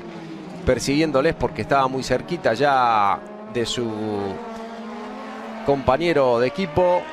persiguiéndoles porque estaba muy cerquita ya de su compañero de equipo.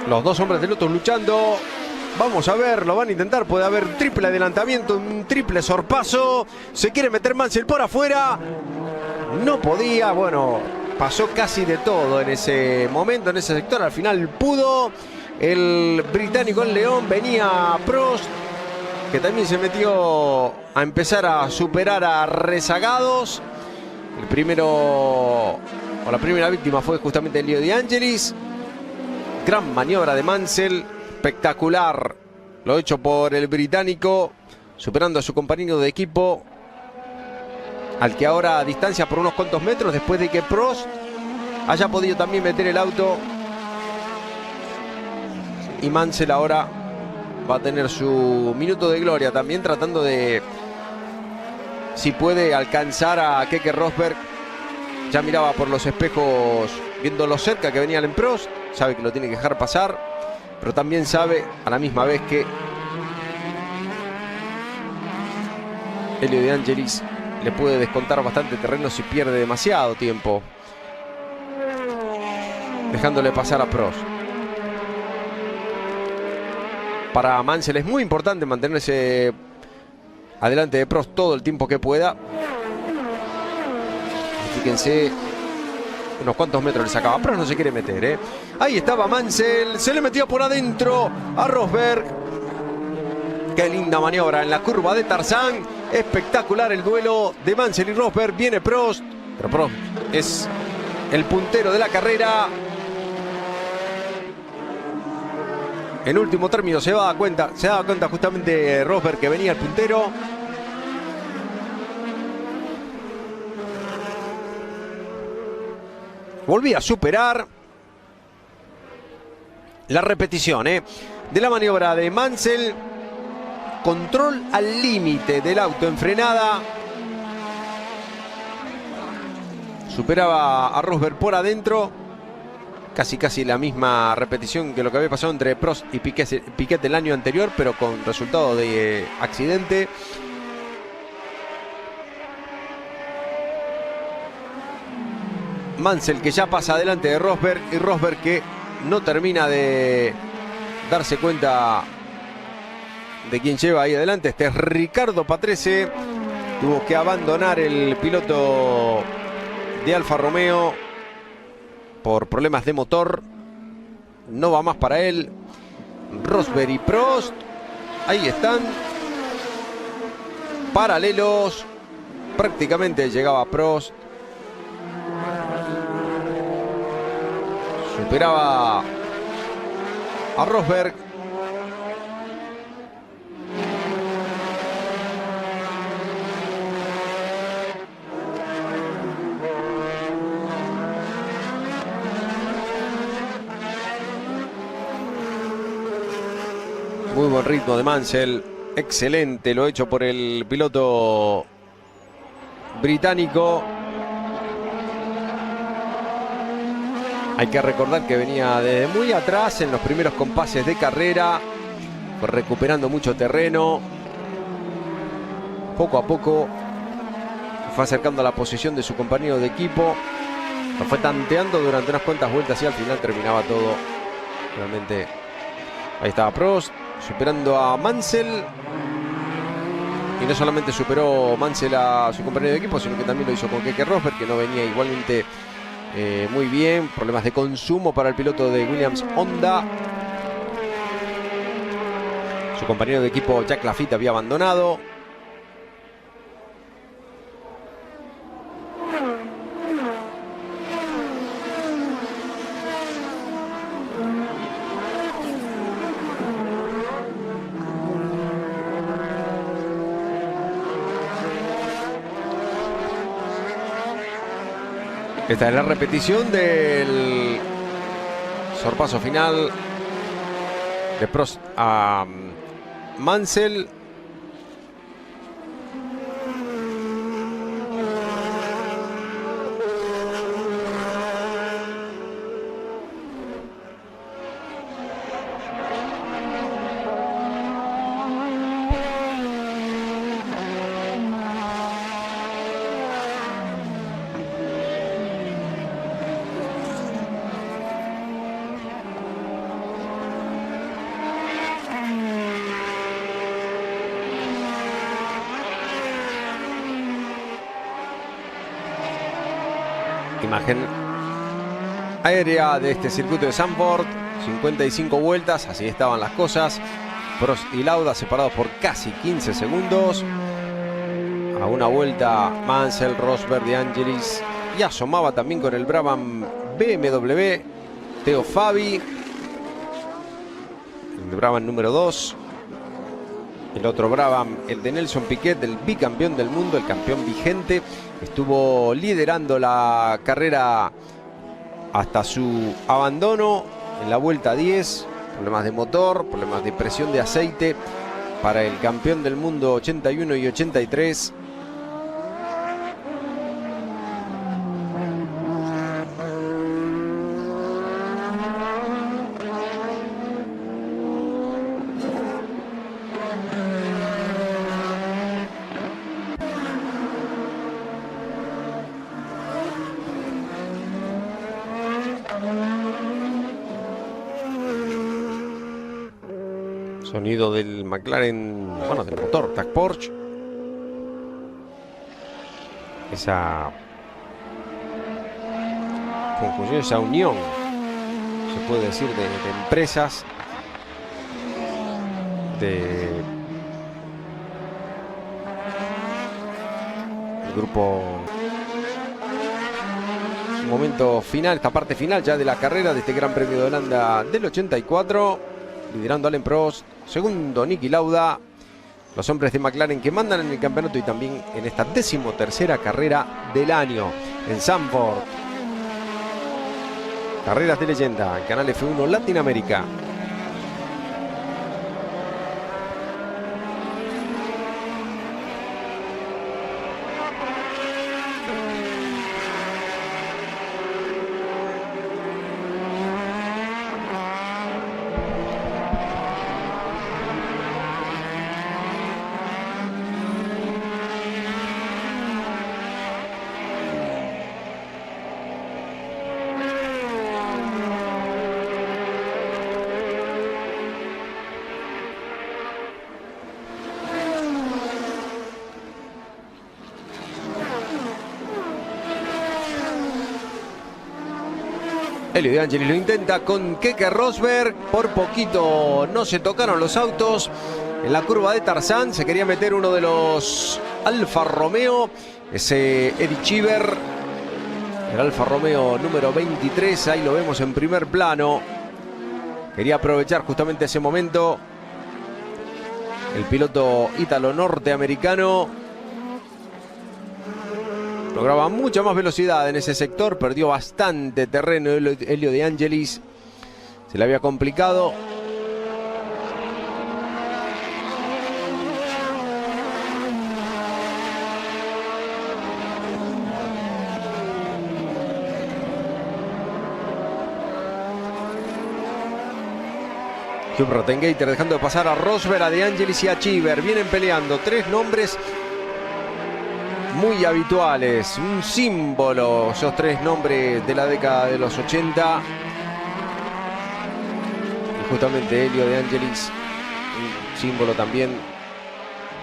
Los dos hombres de Lotus luchando. Vamos a ver, lo van a intentar. Puede haber triple adelantamiento, un triple sorpaso. Se quiere meter Mansell por afuera. No podía. Bueno, pasó casi de todo en ese momento, en ese sector. Al final pudo. El británico en León, venía Prost. que también se metió a empezar a superar a rezagados. El primero, o la primera víctima, fue justamente Elio De Angelis. Gran maniobra de Mansell, espectacular lo hecho por el británico, superando a su compañero de equipo, al que ahora distancia por unos cuantos metros, después de que Prost haya podido también meter el auto. Y Mansell ahora va a tener su minuto de gloria también, tratando de, si puede, alcanzar a Keke Rosberg. Ya miraba por los espejos, viendo lo cerca que venía el Prost. Sabe que lo tiene que dejar pasar, pero también sabe a la misma vez que Elio De Angelis le puede descontar bastante terreno si pierde demasiado tiempo, dejándole pasar a Prost. Para Mansell es muy importante mantenerse adelante de Prost todo el tiempo que pueda. Fíjense unos cuantos metros le sacaba. Prost no se quiere meter, ¿eh? Ahí estaba Mansell, se le metió por adentro a Rosberg. Qué linda maniobra en la curva de Tarzán. Espectacular el duelo de Mansell y Rosberg. Viene Prost, pero Prost es el puntero de la carrera. En último término se daba cuenta justamente Rosberg que venía el puntero. Volvía a superar. La repetición de la maniobra de Mansell. Control al límite del auto en frenada. Superaba a Rosberg por adentro. Casi la misma repetición que lo que había pasado entre Prost y Piquet el año anterior, pero con resultado de accidente. Mansell que ya pasa adelante de Rosberg, y Rosberg que no termina de darse cuenta de quién lleva ahí adelante. Este es Ricardo Patrese. Tuvo que abandonar el piloto de Alfa Romeo por problemas de motor. No va más para él. Rosberg y Prost, ahí están, paralelos. Prácticamente llegaba Prost. Superaba a Rosberg. Muy buen ritmo de Mansell. Excelente lo hecho por el piloto británico. Hay que recordar que venía desde muy atrás en los primeros compases de carrera, fue recuperando mucho terreno. Poco a poco fue acercando a la posición de su compañero de equipo. Lo fue tanteando durante unas cuantas vueltas y al final terminaba todo. Realmente ahí estaba Prost superando a Mansell. Y no solamente superó Mansell a su compañero de equipo, sino que también lo hizo con Keke Rosberg, que no venía igualmente muy bien. Problemas de consumo para el piloto de Williams Honda. Su compañero de equipo Jack Lafitte había abandonado. Esta es la repetición del sorpaso final de Prost a Mansell. Imagen aérea de este circuito de Zandvoort. 55 vueltas, así estaban las cosas. Prost y Lauda separados por casi 15 segundos. A una vuelta Mansell, Rosberg, De Angelis, y asomaba también con el Brabham BMW Teo Fabi, el Brabham número 2. El otro Brabham, el de Nelson Piquet, el bicampeón del mundo, el campeón vigente, estuvo liderando la carrera hasta su abandono en la vuelta 10. Problemas de motor, problemas de presión de aceite para el campeón del mundo 81 y 83. Sonido del McLaren, bueno, del motor TAC Porsche. Esa conjunción, esa unión, se puede decir, de empresas, de el grupo. Un momento final, esta parte final ya de la carrera de este Gran Premio de Holanda del 84. Liderando Alain Prost, segundo Niki Lauda, los hombres de McLaren que mandan en el campeonato y también en esta 13ª carrera del año en Zandvoort. Carreras de leyenda, Canal F1 Latinoamérica. Elio De Angelis lo intenta con Keke Rosberg. Por poquito no se tocaron los autos. En la curva de Tarzán se quería meter uno de los Alfa Romeo. Ese Eddie Cheever. El Alfa Romeo número 23. Ahí lo vemos en primer plano. Quería aprovechar justamente ese momento. El piloto ítalo-norteamericano lograba mucha más velocidad en ese sector, perdió bastante terreno Elio De Angelis, se le había complicado. Hugh Rottengater dejando de pasar a Rosberg, a De Angelis y a Cheever. Vienen peleando tres nombres muy habituales, un símbolo, esos tres nombres de la década de los 80. Y justamente Elio De Angelis, un símbolo también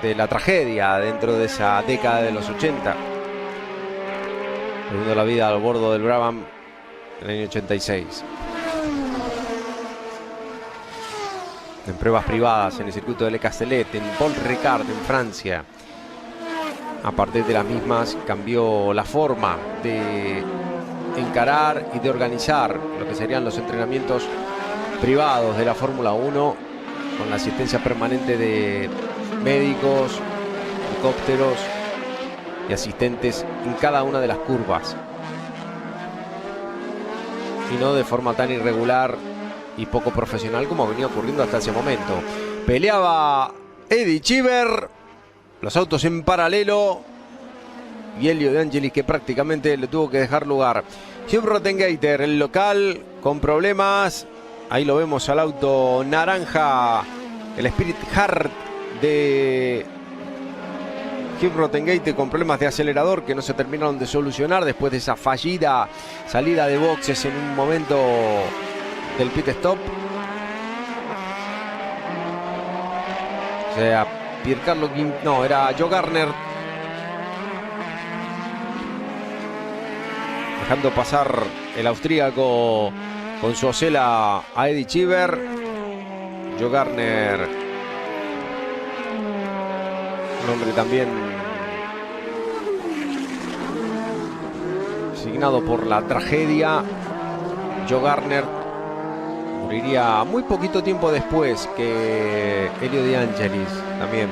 de la tragedia dentro de esa década de los 80. Perdiendo la vida al bordo del Brabham en el año 86. En pruebas privadas en el circuito de Le Castellet, en Paul Ricard, en Francia. A partir de las mismas cambió la forma de encarar y de organizar lo que serían los entrenamientos privados de la Fórmula 1, con la asistencia permanente de médicos, helicópteros y asistentes en cada una de las curvas. Y no de forma tan irregular y poco profesional como venía ocurriendo hasta ese momento. Peleaba Eddie Cheever. Los autos en paralelo y Elio De Angelis, que prácticamente le tuvo que dejar lugar. Hugh Rottengater, el local, con problemas. Ahí lo vemos al auto naranja, el Spirit Heart de Hugh Rottengater, con problemas de acelerador que no se terminaron de solucionar después de esa fallida salida de boxes en un momento del pit stop. O sea, Piercarlo, no, era Joe Garner dejando pasar el austríaco con su ocela a Eddie Cheever. Joe Garner Un hombre también signado por la tragedia. Joe Garner moriría muy poquito tiempo después que Elio De Angelis, también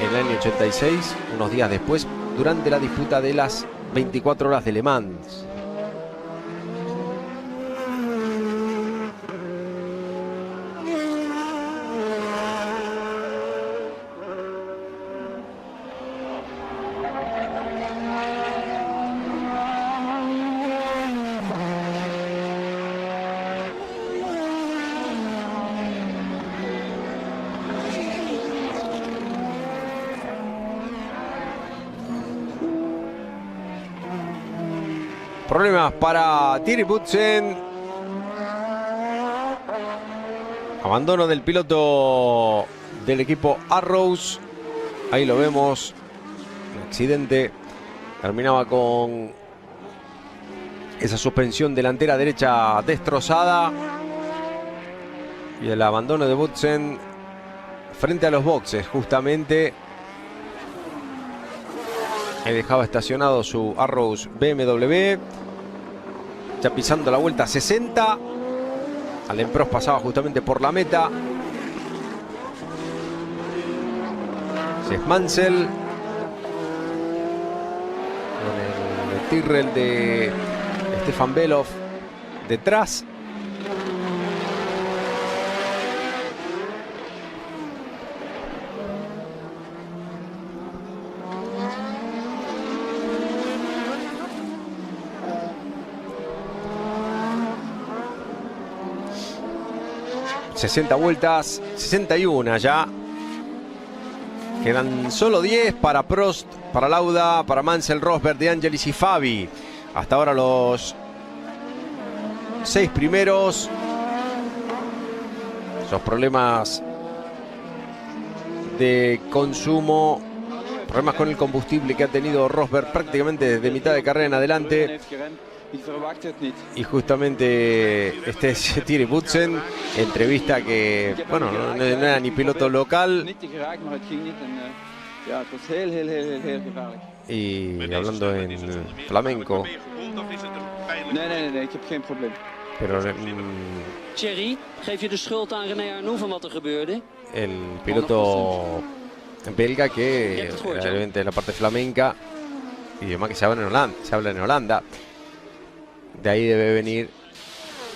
en el año 86, unos días después, durante la disputa de las 24 horas de Le Mans. Problemas para Thierry Boutsen. Abandono del piloto del equipo Arrows. Ahí lo vemos. Un accidente. Terminaba con esa suspensión delantera derecha destrozada. Y el abandono de Boutsen frente a los boxes, justamente. Ahí dejaba estacionado su Arrows BMW. Ya pisando la vuelta 60. Alain Prost pasaba justamente por la meta. Es Mansell. Con el Tyrrell de Stefan Belov detrás. ...60 vueltas, 61 ya. Quedan solo 10 para Prost, para Lauda, para Mansell, Rosberg, De Angelis y Fabi. Hasta ahora los 6 primeros. Esos problemas de consumo, problemas con el combustible que ha tenido Rosberg prácticamente desde mitad de carrera en adelante. Y justamente este es Thierry Boutsen, entrevista que, bueno, no era ni piloto local. Y hablando en flamenco. Pero Thierry, geef je de schuld aan René Arnoux van wat er gebeurde? el piloto belga que realmente en la parte flamenca y además que se habla en Holanda. De ahí debe venir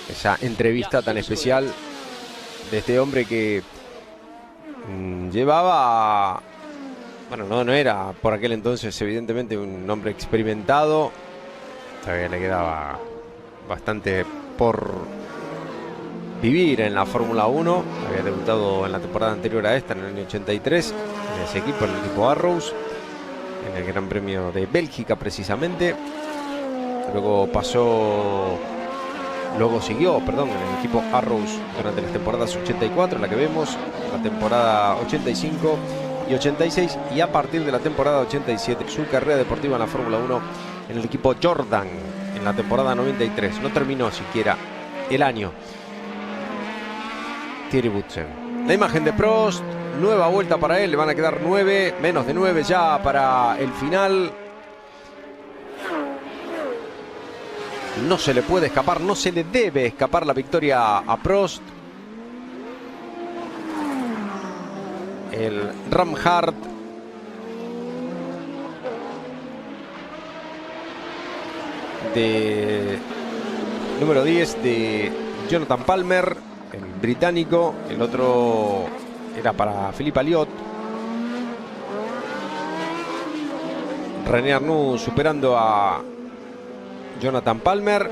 esa entrevista tan especial de este hombre que llevaba, bueno, no era por aquel entonces evidentemente un hombre experimentado. Todavía le quedaba bastante por vivir en la Fórmula 1. Había debutado en la temporada anterior a esta, en el año 83, en ese equipo, en el equipo Arrows, en el Gran Premio de Bélgica precisamente. Luego siguió en el equipo Arrows durante las temporadas 84, la que vemos, la temporada 85 y 86, y a partir de la temporada 87 su carrera deportiva en la Fórmula 1 en el equipo Jordan en la temporada 93. No terminó siquiera el año Thierry Boutsen. La imagen de Prost, nueva vuelta para él, le van a quedar 9, menos de 9 ya para el final. No se le puede escapar, no se le debe escapar la victoria a Prost. El Ramhart de número 10 de Jonathan Palmer, el británico. El otro era para Philippe Alliot. René Arnoux superando a Jonathan Palmer.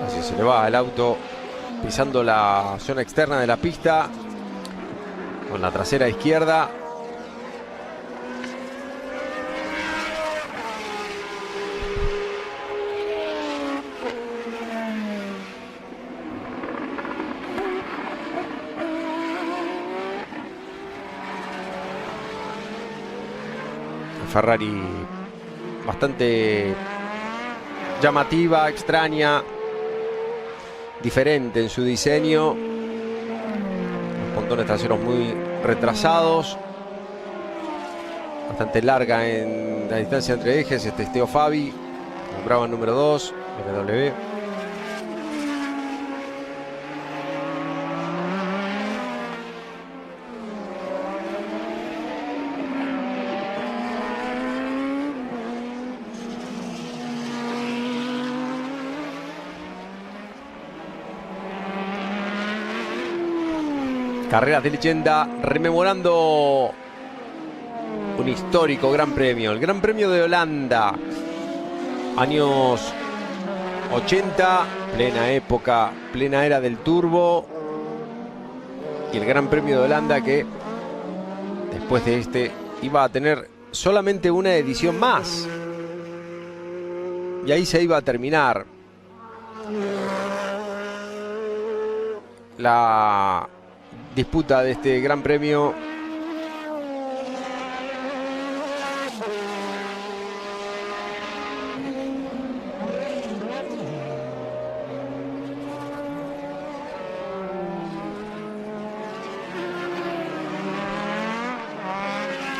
Así se le va el auto pisando la zona externa de la pista con la trasera izquierda. Ferrari bastante llamativa, extraña, diferente en su diseño. Los pontones traseros muy retrasados. Bastante larga en la distancia entre ejes. Testeo Fabi, Brabham número 2, BMW. Carreras de leyenda, rememorando un histórico Gran Premio, el Gran Premio de Holanda, años 80, plena época, plena era del turbo, y el Gran Premio de Holanda que después de este iba a tener solamente una edición más, y ahí se iba a terminar la disputa de este Gran Premio.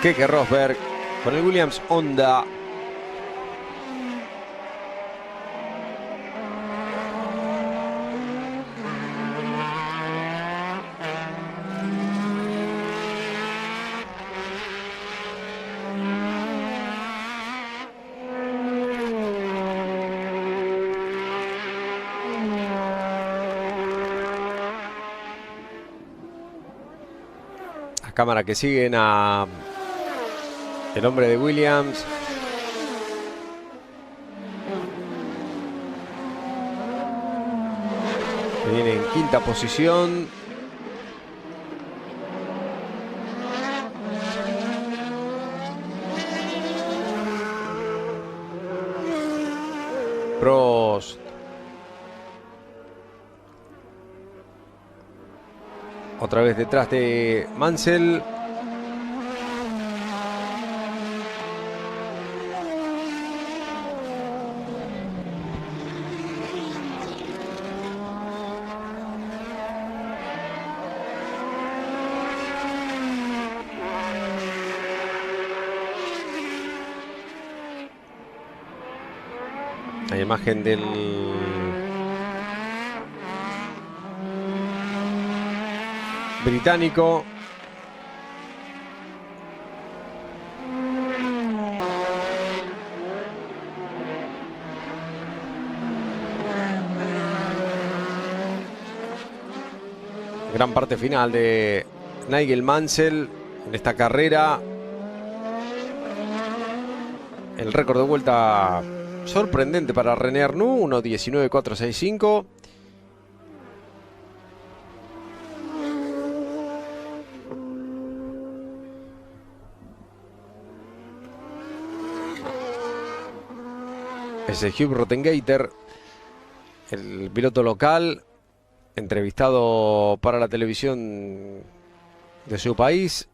Keke Rosberg con el Williams Honda. Las cámaras que siguen a el hombre de Williams. Que viene en quinta posición. Prost. Otra vez detrás de Mansell. La imagen del británico. Gran parte final de Nigel Mansell en esta carrera. El récord de vuelta sorprendente para René Arnoux, 1:19.465. Ese Hugh Rottengater, el piloto local, entrevistado para la televisión de su país.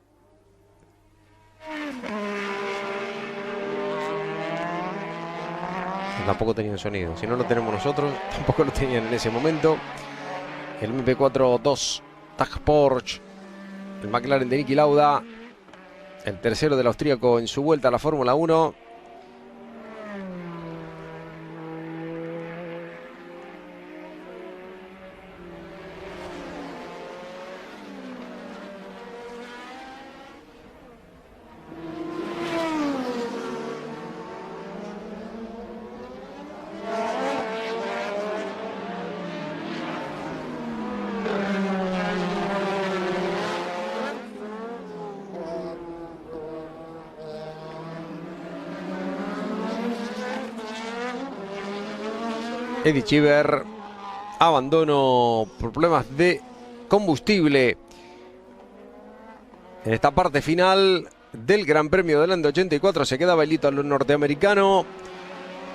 Tampoco tenían sonido. Si no lo tenemos nosotros, tampoco lo tenían en ese momento. El MP4-2 Tag Porsche, el McLaren de Niki Lauda, el tercero del austríaco en su vuelta a la Fórmula 1. Eddie Cheever, abandono por problemas de combustible en esta parte final del Gran Premio de Holanda 84. Se quedaba el ítalo norteamericano.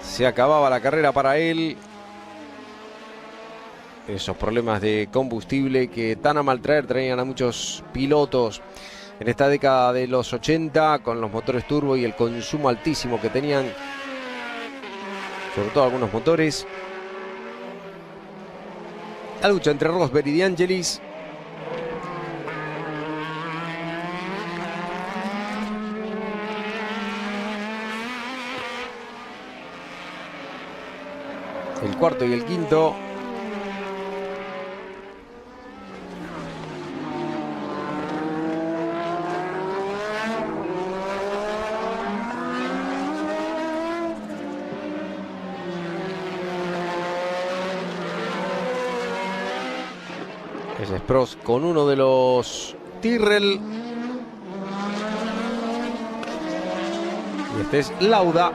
Se acababa la carrera para él. Esos problemas de combustible que tan a mal traer traían a muchos pilotos en esta década de los 80, con los motores turbo y el consumo altísimo que tenían. sobre todo algunos motores. La lucha entre Rosberg y De Angelis. El cuarto y el quinto. Es Prost con uno de los Tyrrell. Y este es Lauda.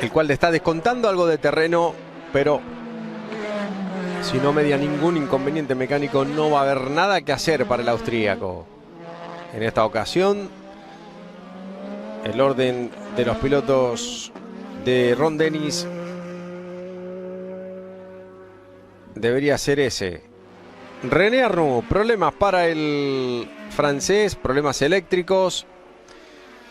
El cual le está descontando algo de terreno, pero si no media ningún inconveniente mecánico, no va a haber nada que hacer para el austríaco. En esta ocasión, el orden de los pilotos de Ron Dennis debería ser ese. René Arnoux, problemas para el francés, problemas eléctricos.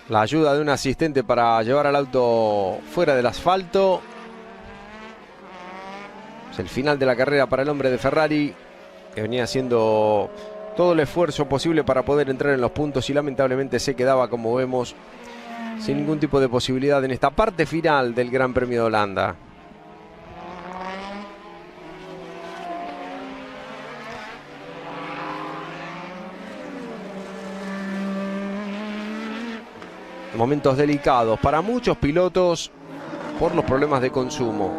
La ayuda de un asistente para llevar al auto fuera del asfalto. Es el final de la carrera para el hombre de Ferrari, que venía haciendo todo el esfuerzo posible para poder entrar en los puntos y lamentablemente se quedaba, como vemos, sin ningún tipo de posibilidad en esta parte final del Gran Premio de Holanda. Momentos delicados para muchos pilotos por los problemas de consumo.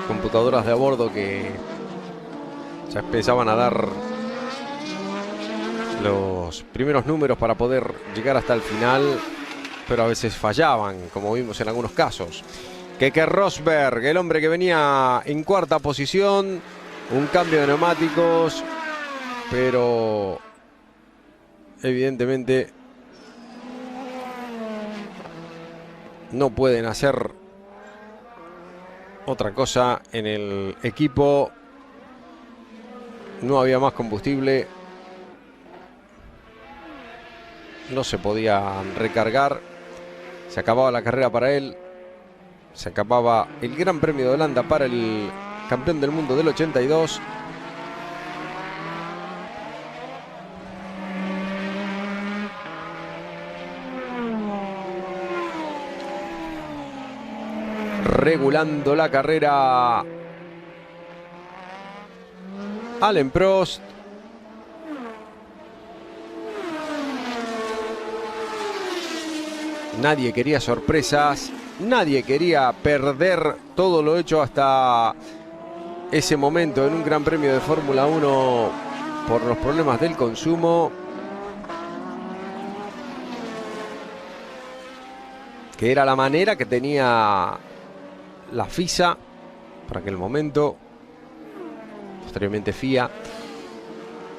Computadoras de a bordo que ya empezaban a dar los primeros números para poder llegar hasta el final, pero a veces fallaban, como vimos en algunos casos. Keke Rosberg, el hombre que venía en cuarta posición, un cambio de neumáticos, pero evidentemente no pueden hacer otra cosa en el equipo. No había más combustible, no se podía recargar, se acababa la carrera para él. Se acababa el Gran Premio de Holanda para el campeón del mundo del 82. Regulando la carrera, Alain Prost. Nadie quería sorpresas. Nadie quería perder todo lo hecho hasta ese momento en un Gran Premio de Fórmula 1 por los problemas del consumo, que era la manera que tenía la FISA por aquel momento, posteriormente FIA,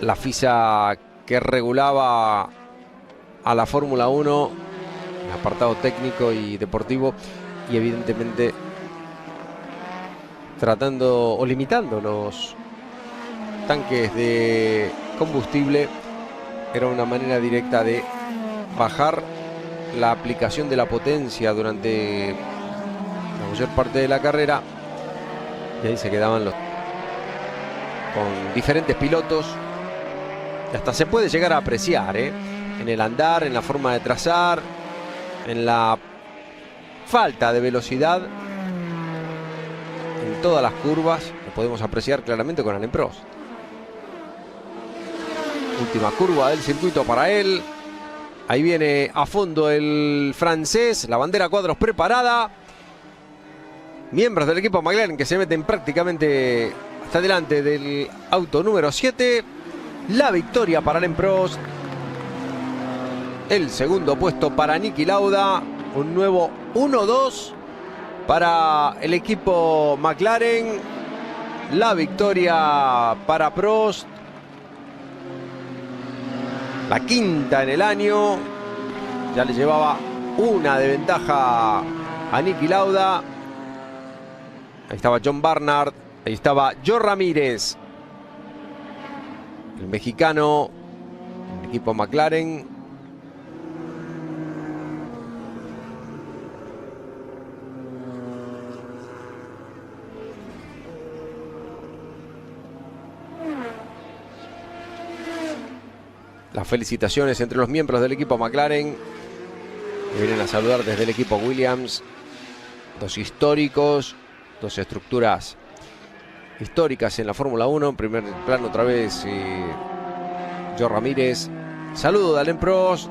la FISA que regulaba a la Fórmula 1, el apartado técnico y deportivo, y evidentemente tratando o limitando los tanques de combustible. Era una manera directa de bajar la aplicación de la potencia durante la mayor parte de la carrera, y ahí se quedaban los con diferentes pilotos, y hasta se puede llegar a apreciar en el andar, en la forma de trazar, en la falta de velocidad en todas las curvas. Lo podemos apreciar claramente con Alain Prost. Última curva del circuito para él. Ahí viene a fondo el francés, la bandera a cuadros preparada. Miembros del equipo McLaren que se meten prácticamente hasta delante del auto número 7. La victoria para Alain Prost. El segundo puesto para Niki Lauda. Un nuevo 1-2 para el equipo McLaren. La victoria para Prost. La quinta en el año. Ya le llevaba una de ventaja a Niki Lauda. Ahí estaba John Barnard. Ahí estaba Joe Ramírez, el mexicano, el equipo McLaren. Las felicitaciones entre los miembros del equipo McLaren que vienen a saludar desde el equipo Williams. Dos históricos, dos estructuras históricas en la Fórmula 1. En primer plano otra vez Joe Ramírez. Saludo de Alain Prost.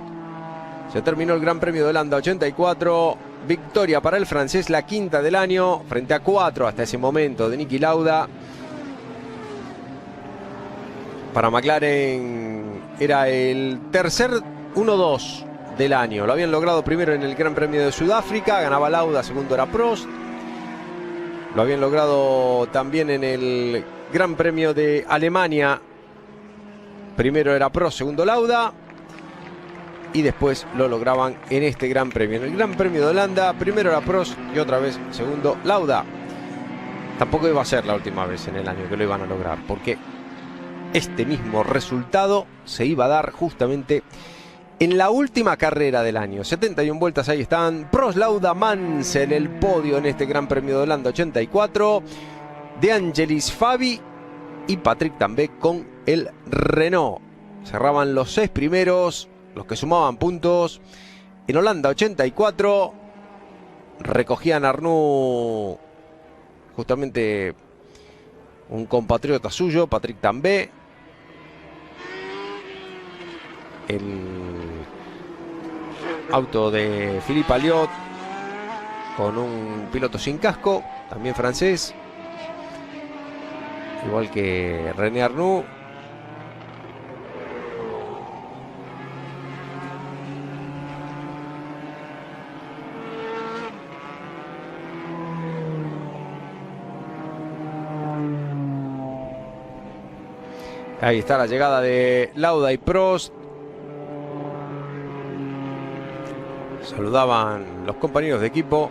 Se terminó el Gran Premio de Holanda 84. Victoria para el francés, la quinta del año, frente a 4 hasta ese momento de Niki Lauda. Para McLaren era el tercer 1-2 del año. Lo habían logrado primero en el Gran Premio de Sudáfrica, ganaba Lauda, segundo era Prost. Lo habían logrado también en el Gran Premio de Alemania. Primero era Prost, segundo Lauda. Y después lo lograban en este Gran Premio. En el Gran Premio de Holanda, primero era Prost y otra vez segundo Lauda. Tampoco iba a ser la última vez en el año que lo iban a lograr, porque este mismo resultado se iba a dar justamente en la última carrera del año. 71 vueltas, ahí están. Prost, Lauda, Mansell, el podio en este Gran Premio de Holanda 84. De Angelis, Fabi y Patrick Tambay con el Renault. Cerraban los 6 primeros, los que sumaban puntos. En Holanda 84 recogían Arnoux, justamente un compatriota suyo, Patrick Tambay. El auto de Philippe Alliot con un piloto sin casco, también francés, igual que René Arnoux. Ahí está la llegada de Lauda y Prost. Saludaban los compañeros de equipo.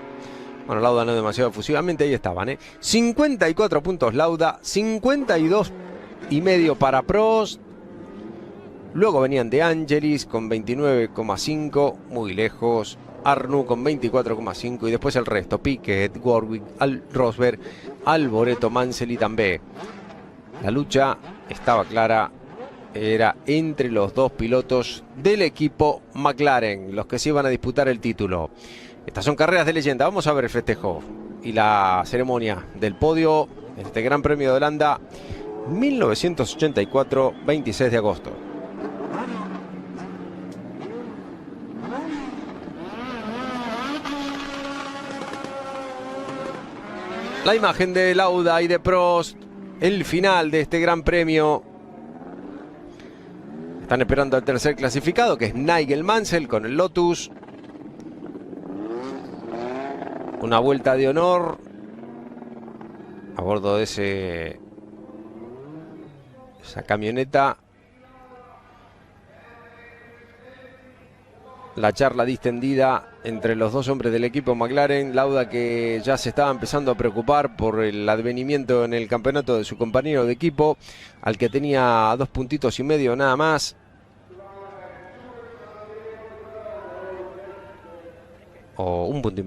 Bueno, Lauda no demasiado efusivamente, ahí estaban, 54 puntos Lauda, 52,5 para Prost. Luego venían De Angelis con 29,5, muy lejos. Arnoux con 24,5 y después el resto: Piquet, Warwick, Rosberg, Alboreto, Mansell y Tambay. La lucha estaba clara, era entre los dos pilotos del equipo McLaren, los que se iban a disputar el título. Estas son carreras de leyenda. Vamos a ver el festejo y la ceremonia del podio en este Gran Premio de Holanda 1984, 26 de agosto. La imagen de Lauda y de Prost, el final de este Gran Premio. Están esperando al tercer clasificado, que es Nigel Mansell con el Lotus. Una vuelta de honor a bordo de esa camioneta. La charla distendida entre los dos hombres del equipo McLaren. Lauda, que ya se estaba empezando a preocupar por el advenimiento en el campeonato de su compañero de equipo, al que tenía 2,5 puntos nada más. O 1,5 puntos.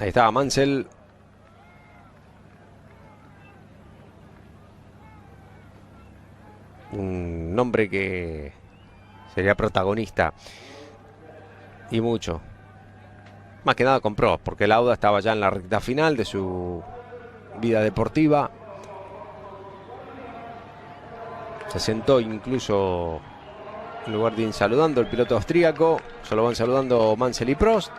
Ahí estaba Mansell. Un hombre que sería protagonista y mucho. Más que nada con Prost, porque Lauda estaba ya en la recta final de su vida deportiva. Se sentó incluso en lugar de ir saludando el piloto austríaco. Solo van saludando Mansell y Prost.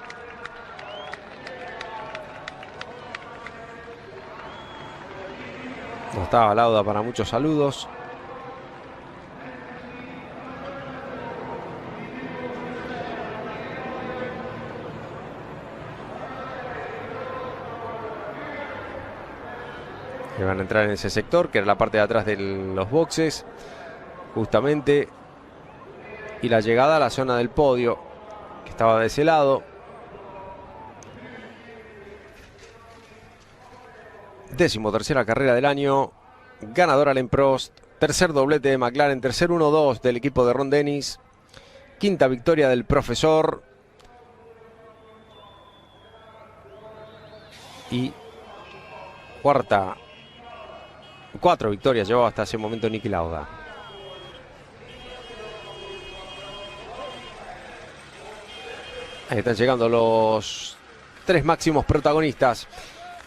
No estaba Lauda para muchos saludos. Que van a entrar en ese sector, que era la parte de atrás de los boxes, justamente. Y la llegada a la zona del podio, que estaba de ese lado. 13ª carrera del año. Ganador Alain Prost. Tercer doblete de McLaren. Tercer 1-2 del equipo de Ron Dennis. Quinta victoria del profesor. Y cuatro victorias llevaba hasta ese momento Niki Lauda. Ahí están llegando los tres máximos protagonistas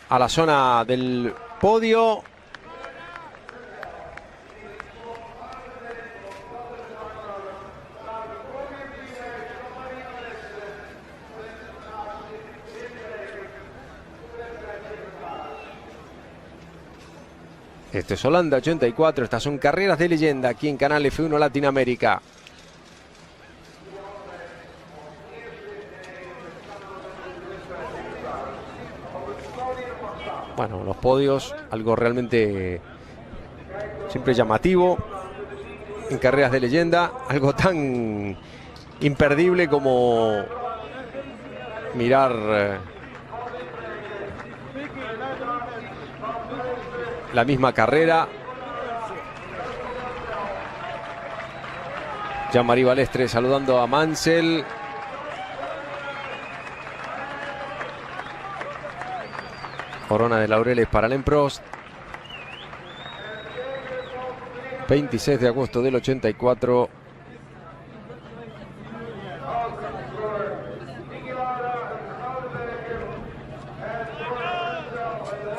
a la zona del podio. Este es Holanda 84, estas son carreras de leyenda aquí en Canal F1 Latinoamérica. Bueno, los podios, algo realmente siempre llamativo en carreras de leyenda, algo tan imperdible como mirar la misma carrera. Jean-Marie Balestre saludando a Mansell. Corona de laureles para Alain Prost. 26 de agosto del 84.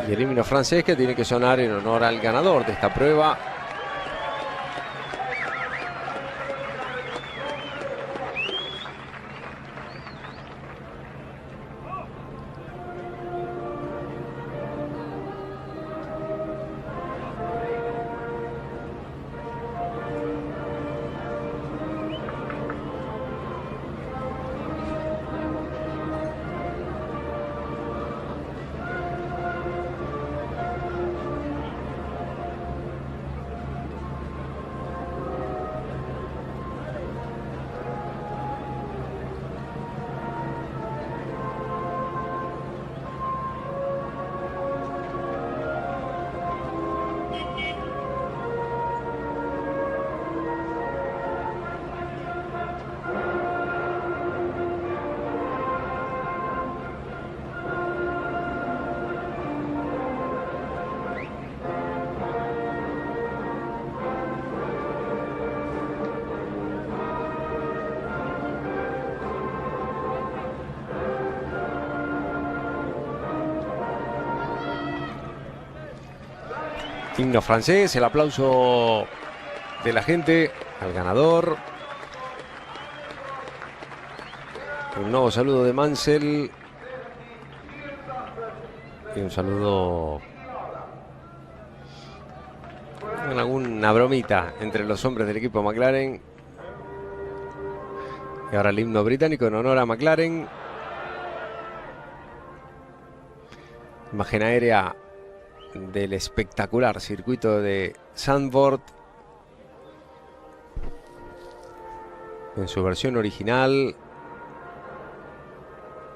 Y el himno francés que tiene que sonar en honor al ganador de esta prueba. Himno francés, el aplauso de la gente al ganador. Un nuevo saludo de Mansell. Y un saludo con alguna bromita entre los hombres del equipo McLaren. Y ahora el himno británico en honor a McLaren. Imagen aérea del espectacular circuito de Zandvoort en su versión original,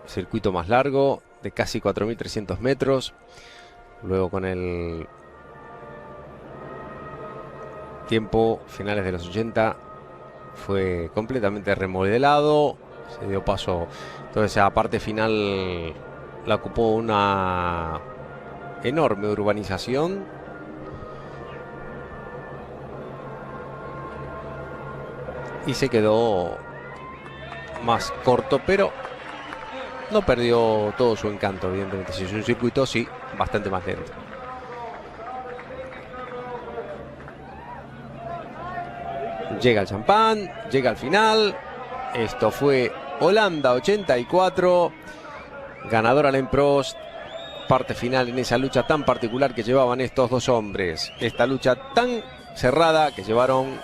circuito más largo de casi 4.300 metros. Luego con el tiempo, finales de los 80, fue completamente remodelado, se dio paso, toda esa parte final la ocupó una enorme urbanización. Y se quedó más corto, pero no perdió todo su encanto, evidentemente. Si es un circuito, sí, bastante más lento. Llega el champán, llega al final. Esto fue Holanda 84. Ganador Alain Prost. Parte final en esa lucha tan particular que llevaban estos dos hombres. Esta lucha tan cerrada que llevaron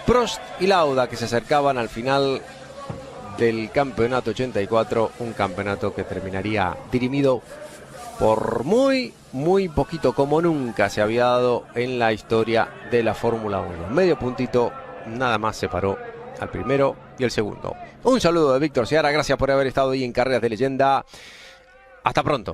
Prost y Lauda, que se acercaban al final del campeonato 84. Un campeonato que terminaría dirimido por muy poquito, como nunca se había dado en la historia de la Fórmula 1. Medio puntito nada más separó al primero y el segundo. Un saludo de Víctor Seara. Gracias por haber estado ahí en Carreras de Leyenda. Hasta pronto.